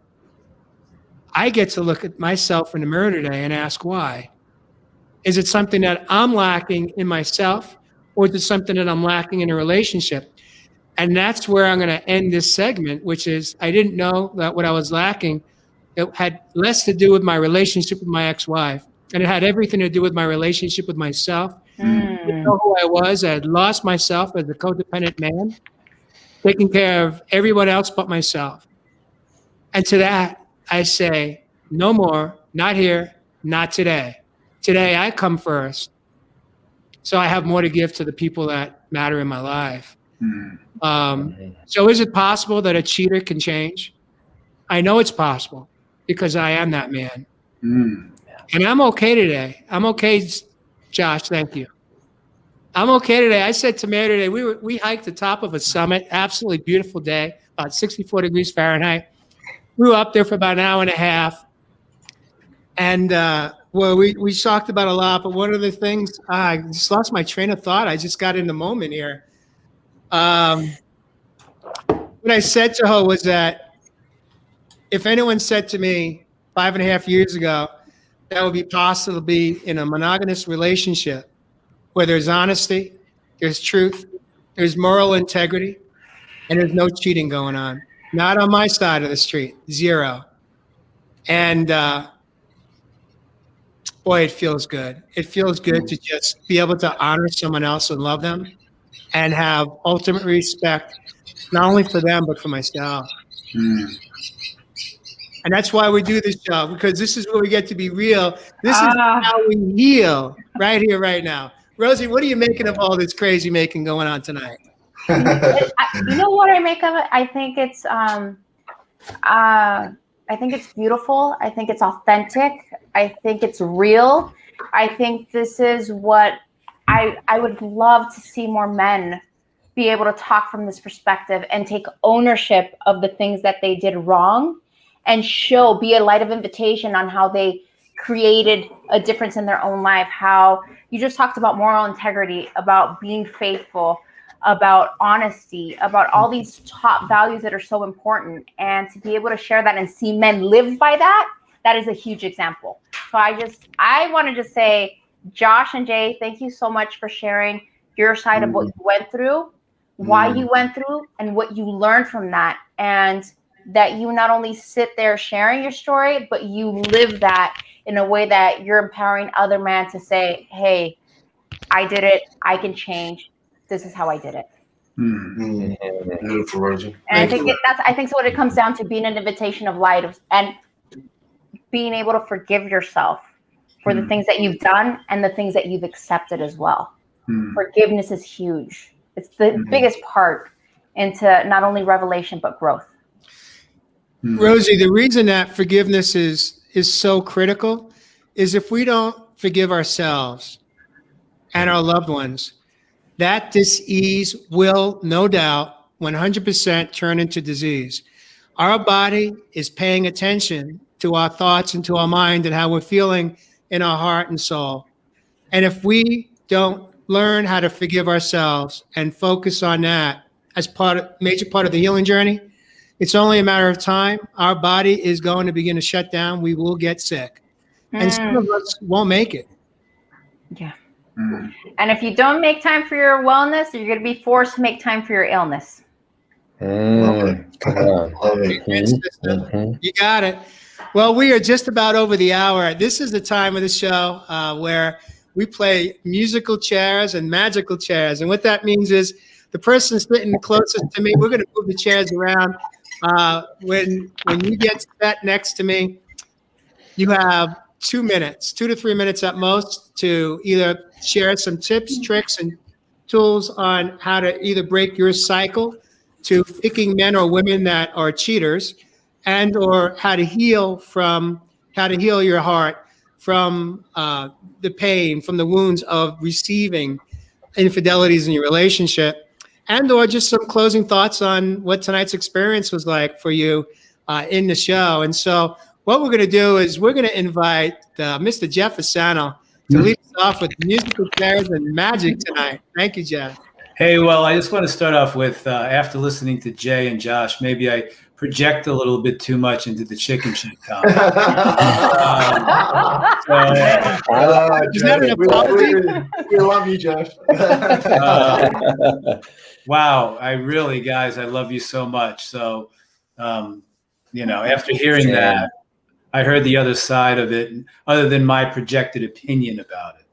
I get to look at myself in the mirror today and ask why. Is it something that I'm lacking in myself, or is it something that I'm lacking in a relationship? And that's where I'm going to end this segment, which is I didn't know that what I was lacking, it had less to do with my relationship with my ex-wife, and it had everything to do with my relationship with myself. I didn't know who I was. I had lost myself as a codependent man, taking care of everyone else but myself. And to that, I say, no more, not here, not today. Today, I come first. So I have more to give to the people that matter in my life. So is it possible that a cheater can change? I know it's possible because I am that man. And I'm okay today. I'm okay, Josh, thank you. I'm okay today. I said to Mary today, we hiked the top of a summit, absolutely beautiful day, about 64 degrees Fahrenheit. We were up there for about an hour and a half. And well, we talked about a lot, but one of the things, I just lost my train of thought. I just got in the moment here. What I said to her was that if anyone said to me 5.5 years ago that would be possible to be in a monogamous relationship where there's honesty, there's truth, there's moral integrity, and there's no cheating going on. Not on my side of the street, zero. And boy, it feels good. It feels good to just be able to honor someone else and love them and have ultimate respect, not only for them, but for myself. And that's why we do this show, because this is where we get to be real. This is how we heal right here, right now. Rosie, what are you making of all this crazy making going on tonight? You know what I make of it? I think it's beautiful. I think it's authentic. I think it's real. I think this is what I would love to see more men be able to talk from this perspective and take ownership of the things that they did wrong and be a light of invitation on how they created a difference in their own life. How you just talked about moral integrity, about being faithful, about honesty, about all these top values that are so important. And to be able to share that and see men live by that, that is a huge example. So I want to just say, Josh and Jay, thank you so much for sharing your side of what you went through, why you went through, and what you learned from that. And that you not only sit there sharing your story, but you live that in a way that you're empowering other men to say, hey, I did it. I can change. This is how I did it. Beautiful, Rosie. And I think that's what it comes down to, being an invitation of light and being able to forgive yourself for the things that you've done and the things that you've accepted as well. Forgiveness is huge. It's the biggest part into not only revelation, but growth. Rosie, the reason that forgiveness is so critical is if we don't forgive ourselves and our loved ones, that dis-ease will, no doubt, 100% turn into disease. Our body is paying attention to our thoughts and to our mind and how we're feeling in our heart and soul. And if we don't learn how to forgive ourselves and focus on that as major part of the healing journey, it's only a matter of time. Our body is going to begin to shut down. We will get sick. And some of us won't make it. Yeah. And if you don't make time for your wellness, you're going to be forced to make time for your illness. You got it. Well, we are just about over the hour. This is the time of the show where we play musical chairs and magical chairs. And what that means is the person sitting the closest to me, we're going to move the chairs around. when you get sat next to me, you have 2 minutes, 2 to 3 minutes at most, to either share some tips, tricks, and tools on how to either break your cycle to picking men or women that are cheaters, and or how to heal your heart from the pain, from the wounds of receiving infidelities in your relationship, and or just some closing thoughts on what tonight's experience was like for you in the show. And so what we're going to do is we're going to invite Mr. Jeff Asano to lead us off with musical chairs and magic tonight. Thank you, Jeff. Hey, well, I just want to start off with, after listening to Jay and Josh, maybe I project a little bit too much into the chicken shit comment. Is that an apology? We love you, Jeff. Wow, guys, I love you so much. So, after hearing that, I heard the other side of it, other than my projected opinion about it.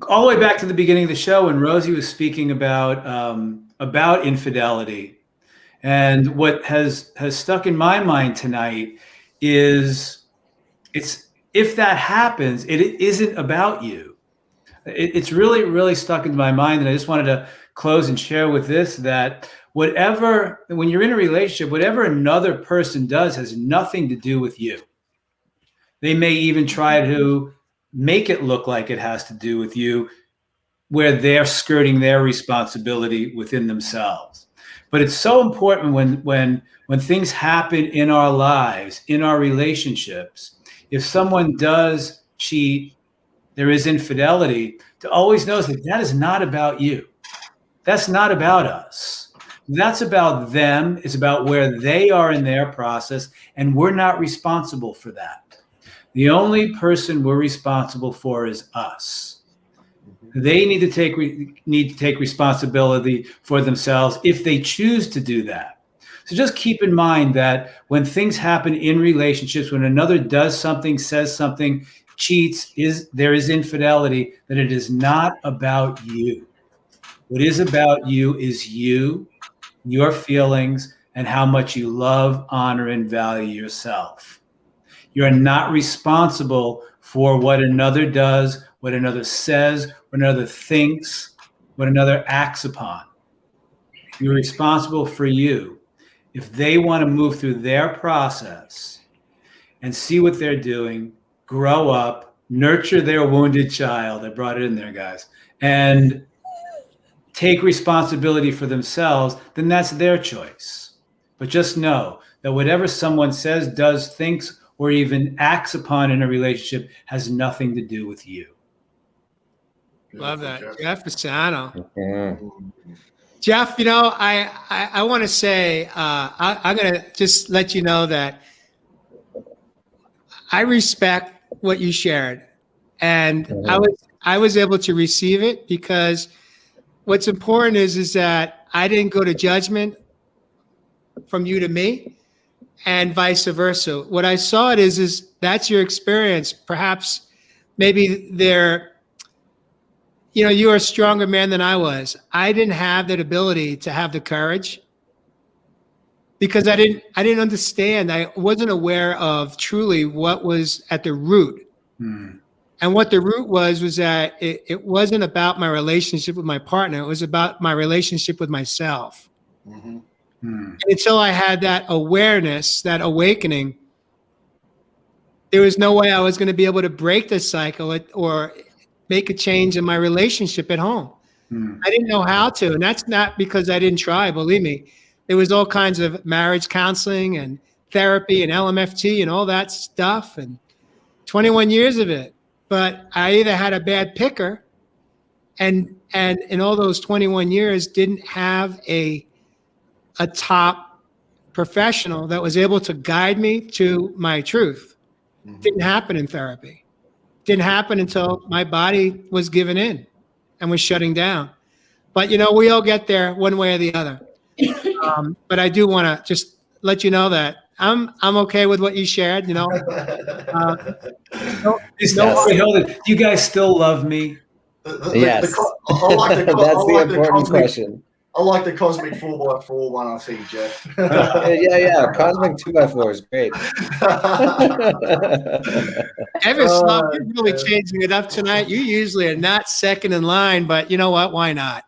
All the way back to the beginning of the show, when Rosie was speaking about infidelity, and what has stuck in my mind tonight is, if that happens, it isn't about you. It's really, really stuck into my mind, and I just wanted to close and share with this that when you're in a relationship, whatever another person does has nothing to do with you. They may even try to make it look like it has to do with you, where they're skirting their responsibility within themselves. But it's so important when things happen in our lives, in our relationships, if someone does cheat, there is infidelity, to always know that is not about you. That's not about us. That's about them. It's about where they are in their process, and we're not responsible for that. The only person we're responsible for is us. They need to take responsibility for themselves if they choose to do that. So just keep in mind that when things happen in relationships, when another does something, says something, cheats, there is infidelity, that it is not about you. What is about you is you, your feelings, and how much you love, honor, and value yourself. You're not responsible for what another does, what another says, what another thinks, what another acts upon. You're responsible for you. If they want to move through their process and see what they're doing, grow up, nurture their wounded child, I brought it in there, guys, and take responsibility for themselves, then that's their choice. But just know that whatever someone says, does, thinks, or even acts upon in a relationship has nothing to do with you. Love that. Jeff Asano. Mm-hmm. Jeff, I want to say, I'm going to just let you know that I respect what you shared. And I was able to receive it, because what's important is that I didn't go to judgment from you to me, and vice versa. What I saw it is that's your experience. Perhaps maybe you're a stronger man than I was. I didn't have that ability to have the courage, because I didn't understand. I wasn't aware of truly what was at the root. And what the root was that it wasn't about my relationship with my partner. It was about my relationship with myself. Mm-hmm. Until I had that awareness, that awakening, there was no way I was going to be able to break the cycle or make a change in my relationship at home. I didn't know how to. And that's not because I didn't try, believe me. There was all kinds of marriage counseling and therapy and LMFT and all that stuff, and 21 years of it. But I either had a bad picker, and in all those 21 years didn't have a top professional that was able to guide me to my truth. Didn't happen in therapy. Didn't happen until my body was giving in and was shutting down. But we all get there one way or the other. But I do want to just let you know that I'm okay with what you shared. Do you guys still love me? Yes. I like the, That's the important cosmic, question. I like the cosmic 4x4 one, I think, Jeff. Yeah. Cosmic 2x4 is great. Ever saw you're really changing it up tonight. You usually are not second in line, but you know what? Why not?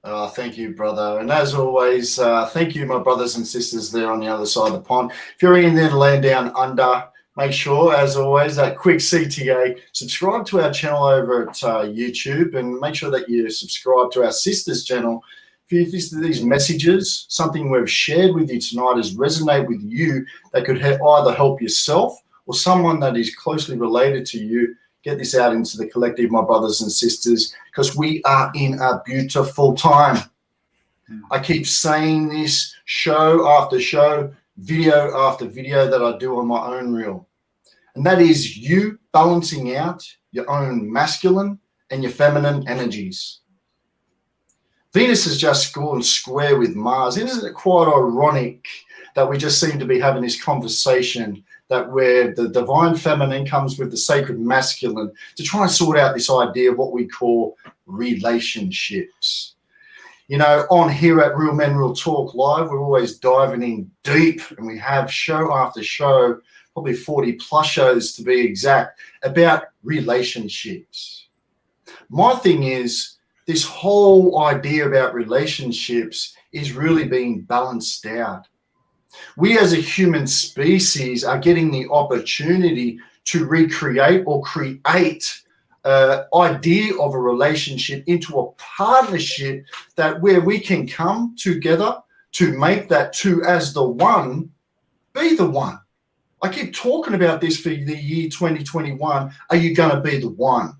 Oh, thank you, brother. And as always, thank you, my brothers and sisters there on the other side of the pond. If you're in there, land down under, make sure, as always, that quick CTA, subscribe to our channel over at YouTube, and make sure that you subscribe to our sister's channel. If these messages, something we've shared with you tonight, has resonate with you, that could either help yourself or someone that is closely related to you, get this out into the collective, my brothers and sisters, because we are in a beautiful time. I keep saying this show after show, video after video that I do on my own reel. And that is you balancing out your own masculine and your feminine energies. Venus has just gone square with Mars. Isn't it quite ironic that we just seem to be having this conversation that where the divine feminine comes with the sacred masculine to try and sort out this idea of what we call relationships? You know, on here at Real Men Real Talk Live, we're always diving in deep, and we have show after show, probably 40 plus shows to be exact, about relationships. My thing is, this whole idea about relationships is really being balanced out. We as a human species are getting the opportunity to recreate or create idea of a relationship into a partnership that where we can come together to make that two as the one be the one. I keep talking about this for the year 2021. Are you going to be the one?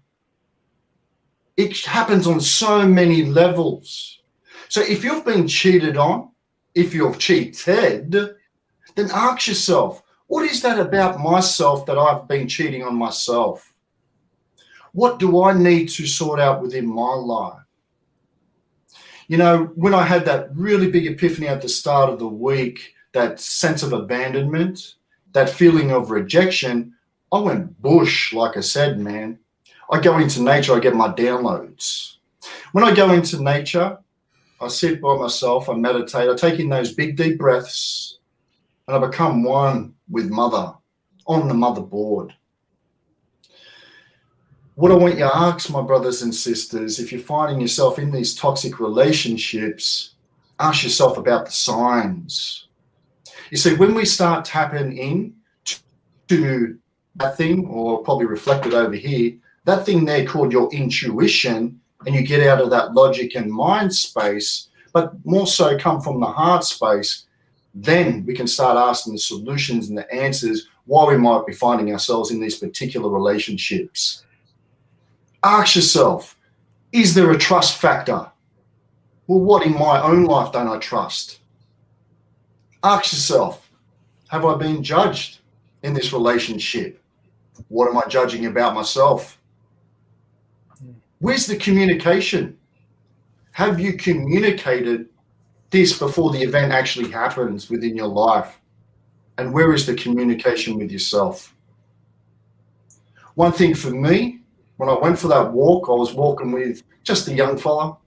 It happens on so many levels. So if you've been cheated on, if you've cheated, then ask yourself, what is that about myself that I've been cheating on myself? What do I need to sort out within my life? You know, when I had that really big epiphany at the start of the week, that sense of abandonment, that feeling of rejection, I went bush, like I said, man. I go into nature, I get my downloads. When I go into nature, I sit by myself, I meditate, I take in those big, deep breaths, and I become one with Mother, on the motherboard. What I want you to ask, my brothers and sisters, if you're finding yourself in these toxic relationships, ask yourself about the signs. You see, when we start tapping in to that thing, or probably reflected over here, that thing there called your intuition, and you get out of that logic and mind space, but more so come from the heart space, then we can start asking the solutions and the answers why we might be finding ourselves in these particular relationships. Ask yourself, is there a trust factor? Well, what in my own life don't I trust? Ask yourself, have I been judged in this relationship? What am I judging about myself? Where's the communication? Have you communicated this before the event actually happens within your life? And where is the communication with yourself? One thing for me, when I went for that walk, I was walking with just a young fella,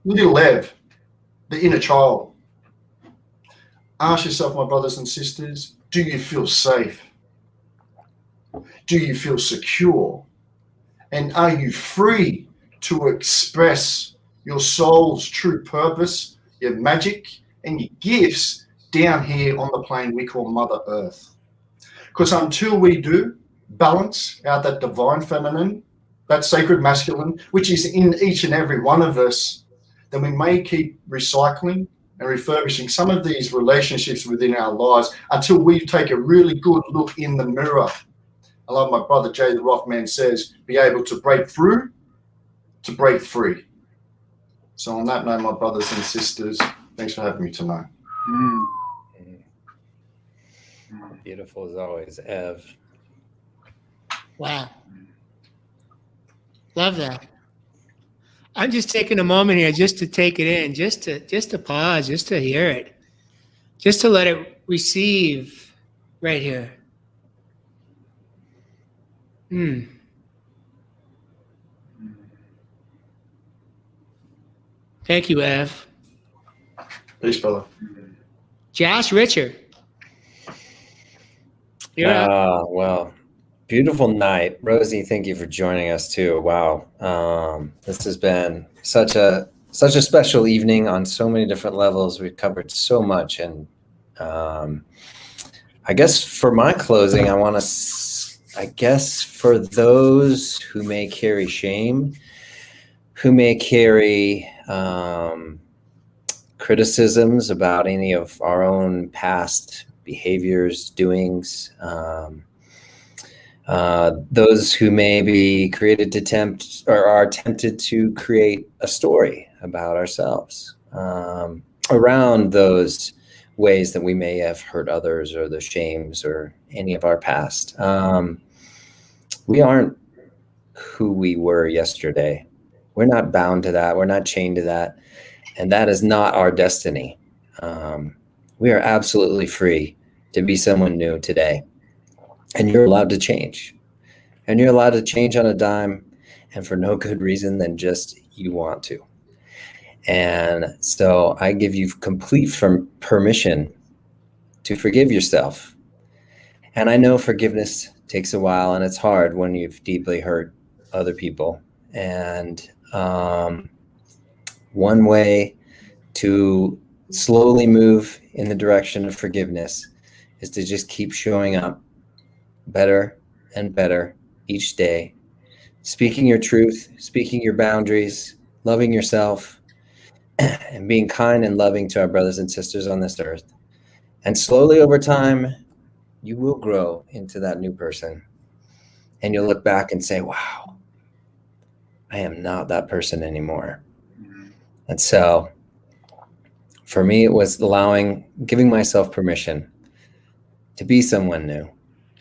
little Ev, the inner child. Ask yourself, my brothers and sisters, do you feel safe? Do you feel secure? And are you free to express your soul's true purpose, your magic, and your gifts down here on the plane we call Mother Earth? Because until we do balance out that divine feminine, that sacred masculine, which is in each and every one of us, then we may keep recycling and refurbishing some of these relationships within our lives until we take a really good look in the mirror. I love my brother Jay the Rockman says, be able to break through, to break free. So on that note, my brothers and sisters, thanks for having me tonight. Beautiful as always, Ev. Wow. Love that. I'm just taking a moment here just to take it in, just to pause, just to hear it, just to let it receive right here. Thank you, Ev. Peace, brother. Josh Richard. You're up. Well, beautiful night. Rosie, thank you for joining us too. Wow. This has been such a special evening on so many different levels. We've covered so much. And I guess for my closing, I guess for those who may carry shame, who may carry criticisms about any of our own past behaviors, doings, those who may be are tempted to create a story about ourselves around those ways that we may have hurt others, or the shames, or any of our past. We aren't who we were yesterday. We're not bound to that. We're not chained to that. And that is not our destiny. We are absolutely free to be someone new today. And you're allowed to change. And you're allowed to change on a dime, and for no good reason than just you want to. And so I give you complete permission to forgive yourself. And I know forgiveness takes a while, and it's hard when you've deeply hurt other people. And one way to slowly move in the direction of forgiveness is to just keep showing up better and better each day, speaking your truth, speaking your boundaries, loving yourself, and being kind and loving to our brothers and sisters on this earth. And slowly over time, you will grow into that new person. And you'll look back and say, wow, I am not that person anymore. And so for me, it was giving myself permission to be someone new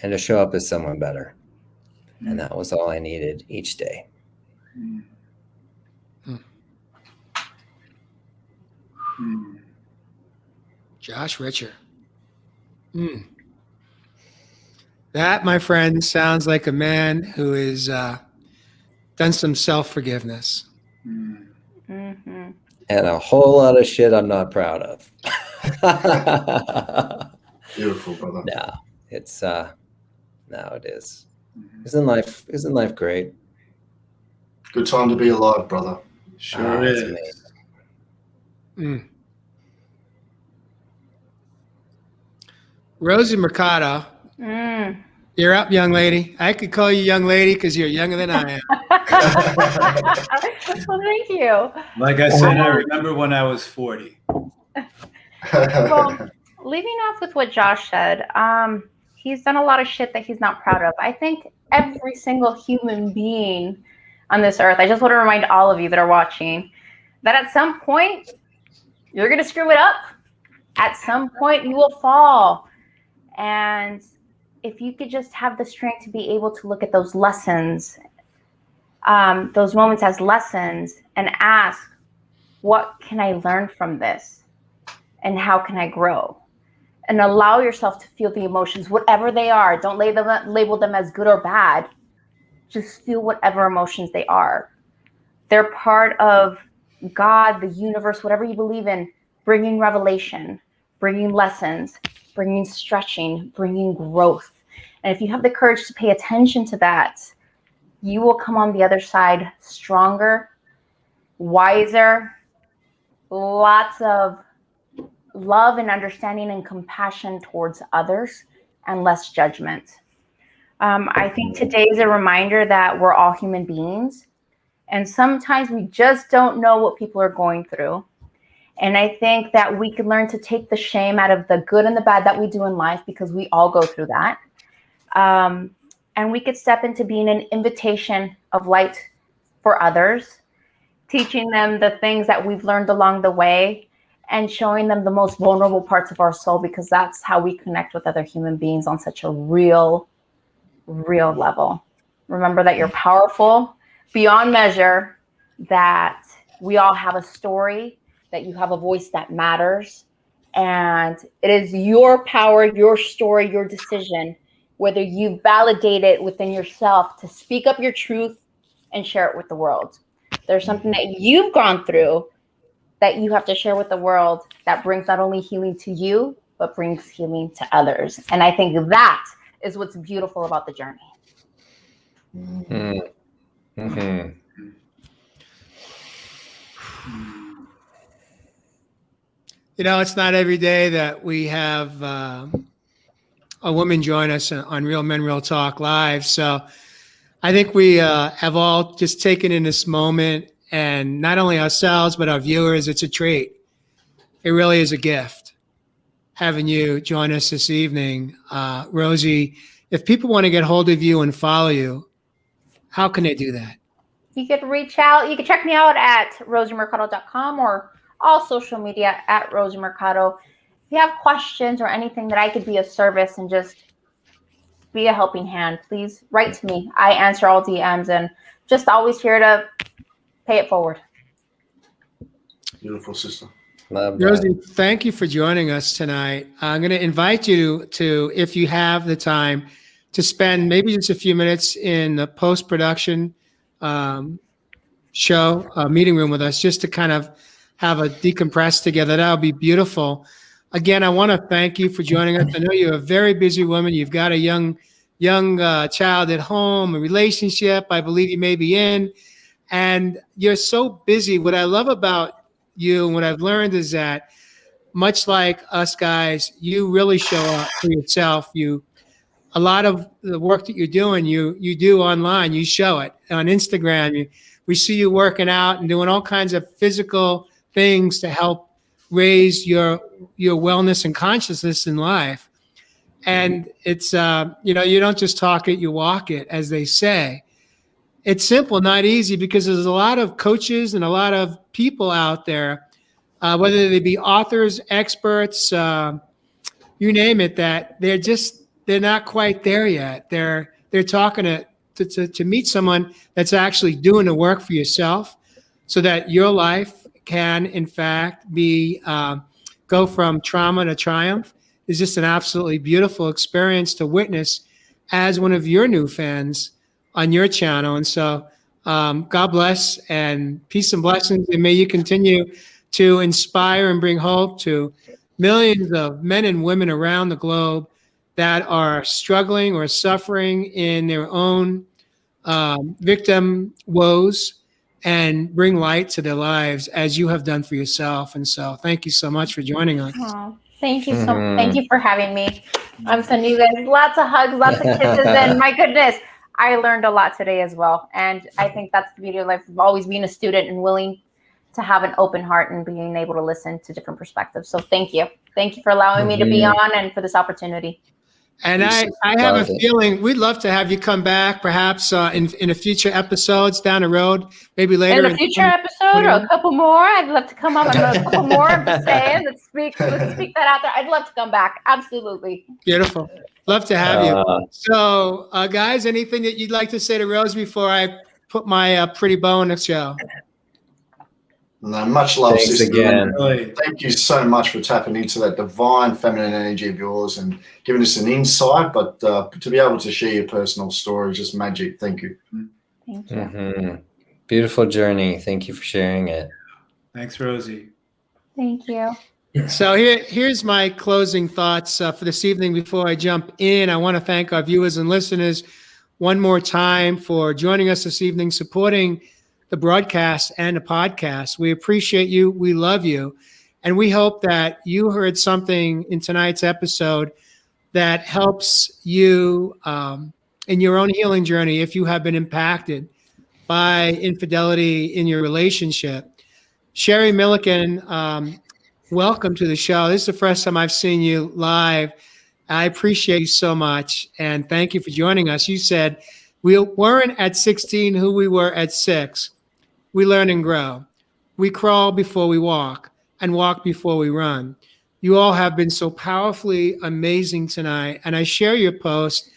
and to show up as someone better. And that was all I needed each day. Josh Richard. That, my friend, sounds like a man who has done some self-forgiveness. Mm-hmm. And a whole lot of shit I'm not proud of. Beautiful, brother. No, it's now it is. Isn't life great? Good time to be alive, brother. Sure It's is. amazing. Rosie Mercado. You're up, young lady. I could call you young lady because you're younger than I am. Well, thank you. Like I said, I remember when I was 40. Well, leaving off with what Josh said, he's done a lot of shit that he's not proud of. I think every single human being on this earth, I just want to remind all of you that are watching, that at some point, you're going to screw it up. At some point, you will fall. And if you could just have the strength to be able to look at those lessons, those moments as lessons, and ask, what can I learn from this? And how can I grow? And allow yourself to feel the emotions, whatever they are. Don't label them as good or bad. Just feel whatever emotions they are. They're part of God, the universe, whatever you believe in, bringing revelation, bringing lessons, bringing stretching, bringing growth. And if you have the courage to pay attention to that, you will come on the other side stronger, wiser, lots of love and understanding and compassion towards others, and less judgment. I think today is a reminder that we're all human beings, and sometimes we just don't know what people are going through. And I think that we can learn to take the shame out of the good and the bad that we do in life, because we all go through that. And we could step into being an invitation of light for others, teaching them the things that we've learned along the way, and showing them the most vulnerable parts of our soul, because that's how we connect with other human beings on such a real level. Remember that you're powerful beyond measure, that we all have a story, that you have a voice that matters, and it is your power, your story, your decision, whether you validate it within yourself to speak up your truth and share it with the world. There's something that you've gone through that you have to share with the world that brings not only healing to you, but brings healing to others. And I think that is what's beautiful about the journey. Mm-hmm. You know, it's not every day that we have a woman join us on Real Men, Real Talk Live. So I think we have all just taken in this moment, and not only ourselves, but our viewers, it's a treat. It really is a gift having you join us this evening. Rosie, if people want to get hold of you and follow you, how can they do that? You could reach out. You can check me out at rosiemercado.com or all social media at Rosie Mercado. If you have questions or anything that I could be of service and just be a helping hand, please write to me. I answer all DMs and just always here to pay it forward. Beautiful, sister. Love that. Rosie, thank you for joining us tonight. I'm going to invite you to, if you have the time, to spend maybe just a few minutes in the post-production show meeting room with us, just to kind of have a decompress together. That would be beautiful. Again, I want to thank you for joining us. I know you're a very busy woman. You've got a young child at home, a relationship I believe you may be in, and you're so busy. What I love about you and what I've learned is that, much like us guys, you really show up for yourself. A lot of the work that you're doing, you do online. You show it on Instagram. We see you working out and doing all kinds of physical things to help raise your wellness and consciousness in life. And it's you don't just talk it, you walk it, as they say. It's simple, not easy, because there's a lot of coaches and a lot of people out there, whether they be authors, experts, you name it, that they're not quite there yet. They're talking to meet someone that's actually doing the work for yourself, so that your life can, in fact, be go from trauma to triumph. Is just an absolutely beautiful experience to witness as one of your new fans on your channel. And so God bless and peace and blessings. And may you continue to inspire and bring hope to millions of men and women around the globe that are struggling or suffering in their own victim woes, and bring light to their lives as you have done for yourself. And so thank you so much for joining us. Oh, thank you thank you for having me. I'm sending you guys lots of hugs, lots of kisses, and my goodness, I learned a lot today as well. And I think that's the beauty of life, of always being a student and willing to have an open heart and being able to listen to different perspectives. So thank you. Thank you for allowing me to be on and for this opportunity. And I have a feeling we'd love to have you come back, perhaps in a future episodes down the road, maybe later. In a future episode, or a couple more. I'd love to come up on a couple more. I'm just saying, let's speak that out there. I'd love to come back. Absolutely. Beautiful. Love to have you. So, guys, anything that you'd like to say to Rose before I put my pretty bow in the show? No, much love, Thanks sister. again. Thank you so much for tapping into that divine feminine energy of yours and giving us an insight. But to be able to share your personal story is just magic. Thank you. Thank you. Mm-hmm. Beautiful journey. Thank you for sharing it. Thanks, Rosie. Thank you. So here's my closing thoughts for this evening. Before I jump in, I want to thank our viewers and listeners one more time for joining us this evening, supporting the broadcast and the podcast. We appreciate you. We love you. And we hope that you heard something in tonight's episode that helps you in your own healing journey if you have been impacted by infidelity in your relationship. Sherry Milliken, welcome to the show. This is the first time I've seen you live. I appreciate you so much. And thank you for joining us. You said we weren't at 16 who we were at 6. We learn and grow. We crawl before we walk, and walk before we run. You all have been so powerfully amazing tonight. And I share your post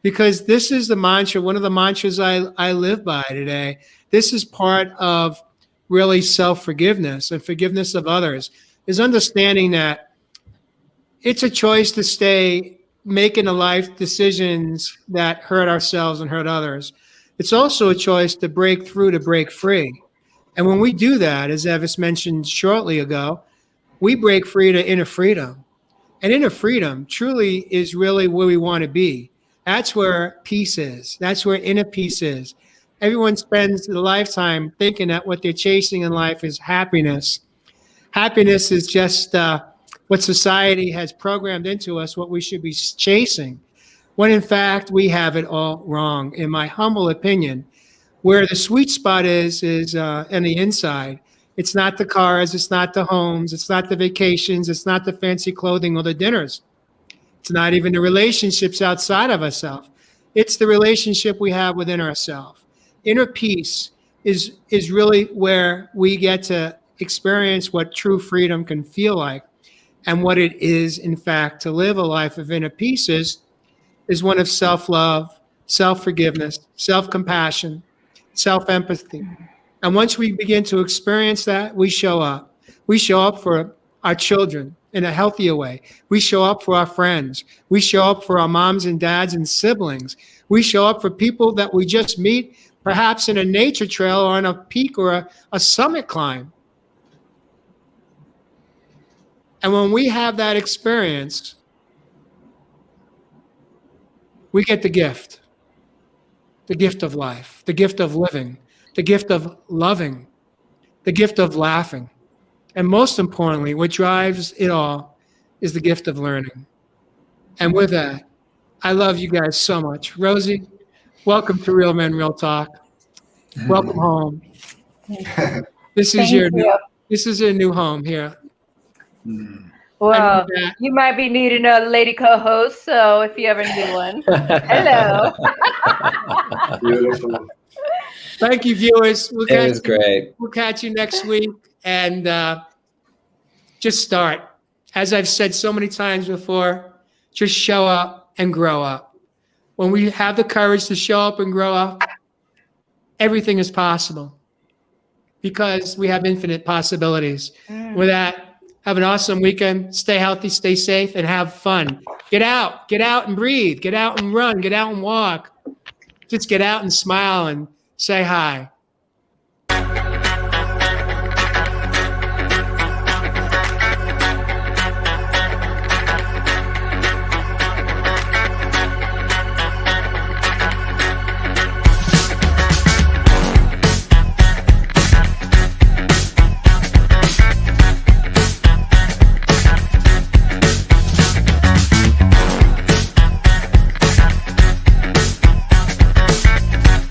because this is the mantra, one of the mantras I live by today. This is part of really self-forgiveness and forgiveness of others, is understanding that it's a choice to stay making a life decisions that hurt ourselves and hurt others. It's also a choice to break through, to break free. And when we do that, as Evis mentioned shortly ago, we break free to inner freedom. And inner freedom truly is really where we want to be. That's where peace is. That's where inner peace is. Everyone spends a lifetime thinking that what they're chasing in life is happiness. Happiness is just what society has programmed into us, what we should be chasing, when in fact we have it all wrong, in my humble opinion. Where the sweet spot is in the inside. It's not the cars, it's not the homes, it's not the vacations, it's not the fancy clothing or the dinners. It's not even the relationships outside of ourselves. It's the relationship we have within ourselves. Inner peace is really where we get to experience what true freedom can feel like, and what it is, in fact, to live a life of inner peace is one of self-love, self-forgiveness, self-compassion, self-empathy. And once we begin to experience that, we show up. We show up for our children in a healthier way. We show up for our friends. We show up for our moms and dads and siblings. We show up for people that we just meet, perhaps in a nature trail or on a peak or a summit climb. And when we have that experience, we get the gift of life, the gift of living, the gift of loving, the gift of laughing. And most importantly, what drives it all is the gift of learning. And with that, I love you guys so much. Rosie, welcome to Real Men, Real Talk. Welcome home. This is your new home here. Well, you might be needing a lady co-host, so if you ever need one, hello. Beautiful. Thank you, viewers. It was great. We'll catch you next week, and just start. As I've said so many times before, just show up and grow up. When we have the courage to show up and grow up, everything is possible because we have infinite possibilities. With that, have an awesome weekend. Stay healthy, stay safe, and have fun. Get out and breathe. Get out and run. Get out and walk. Just get out and smile and say hi.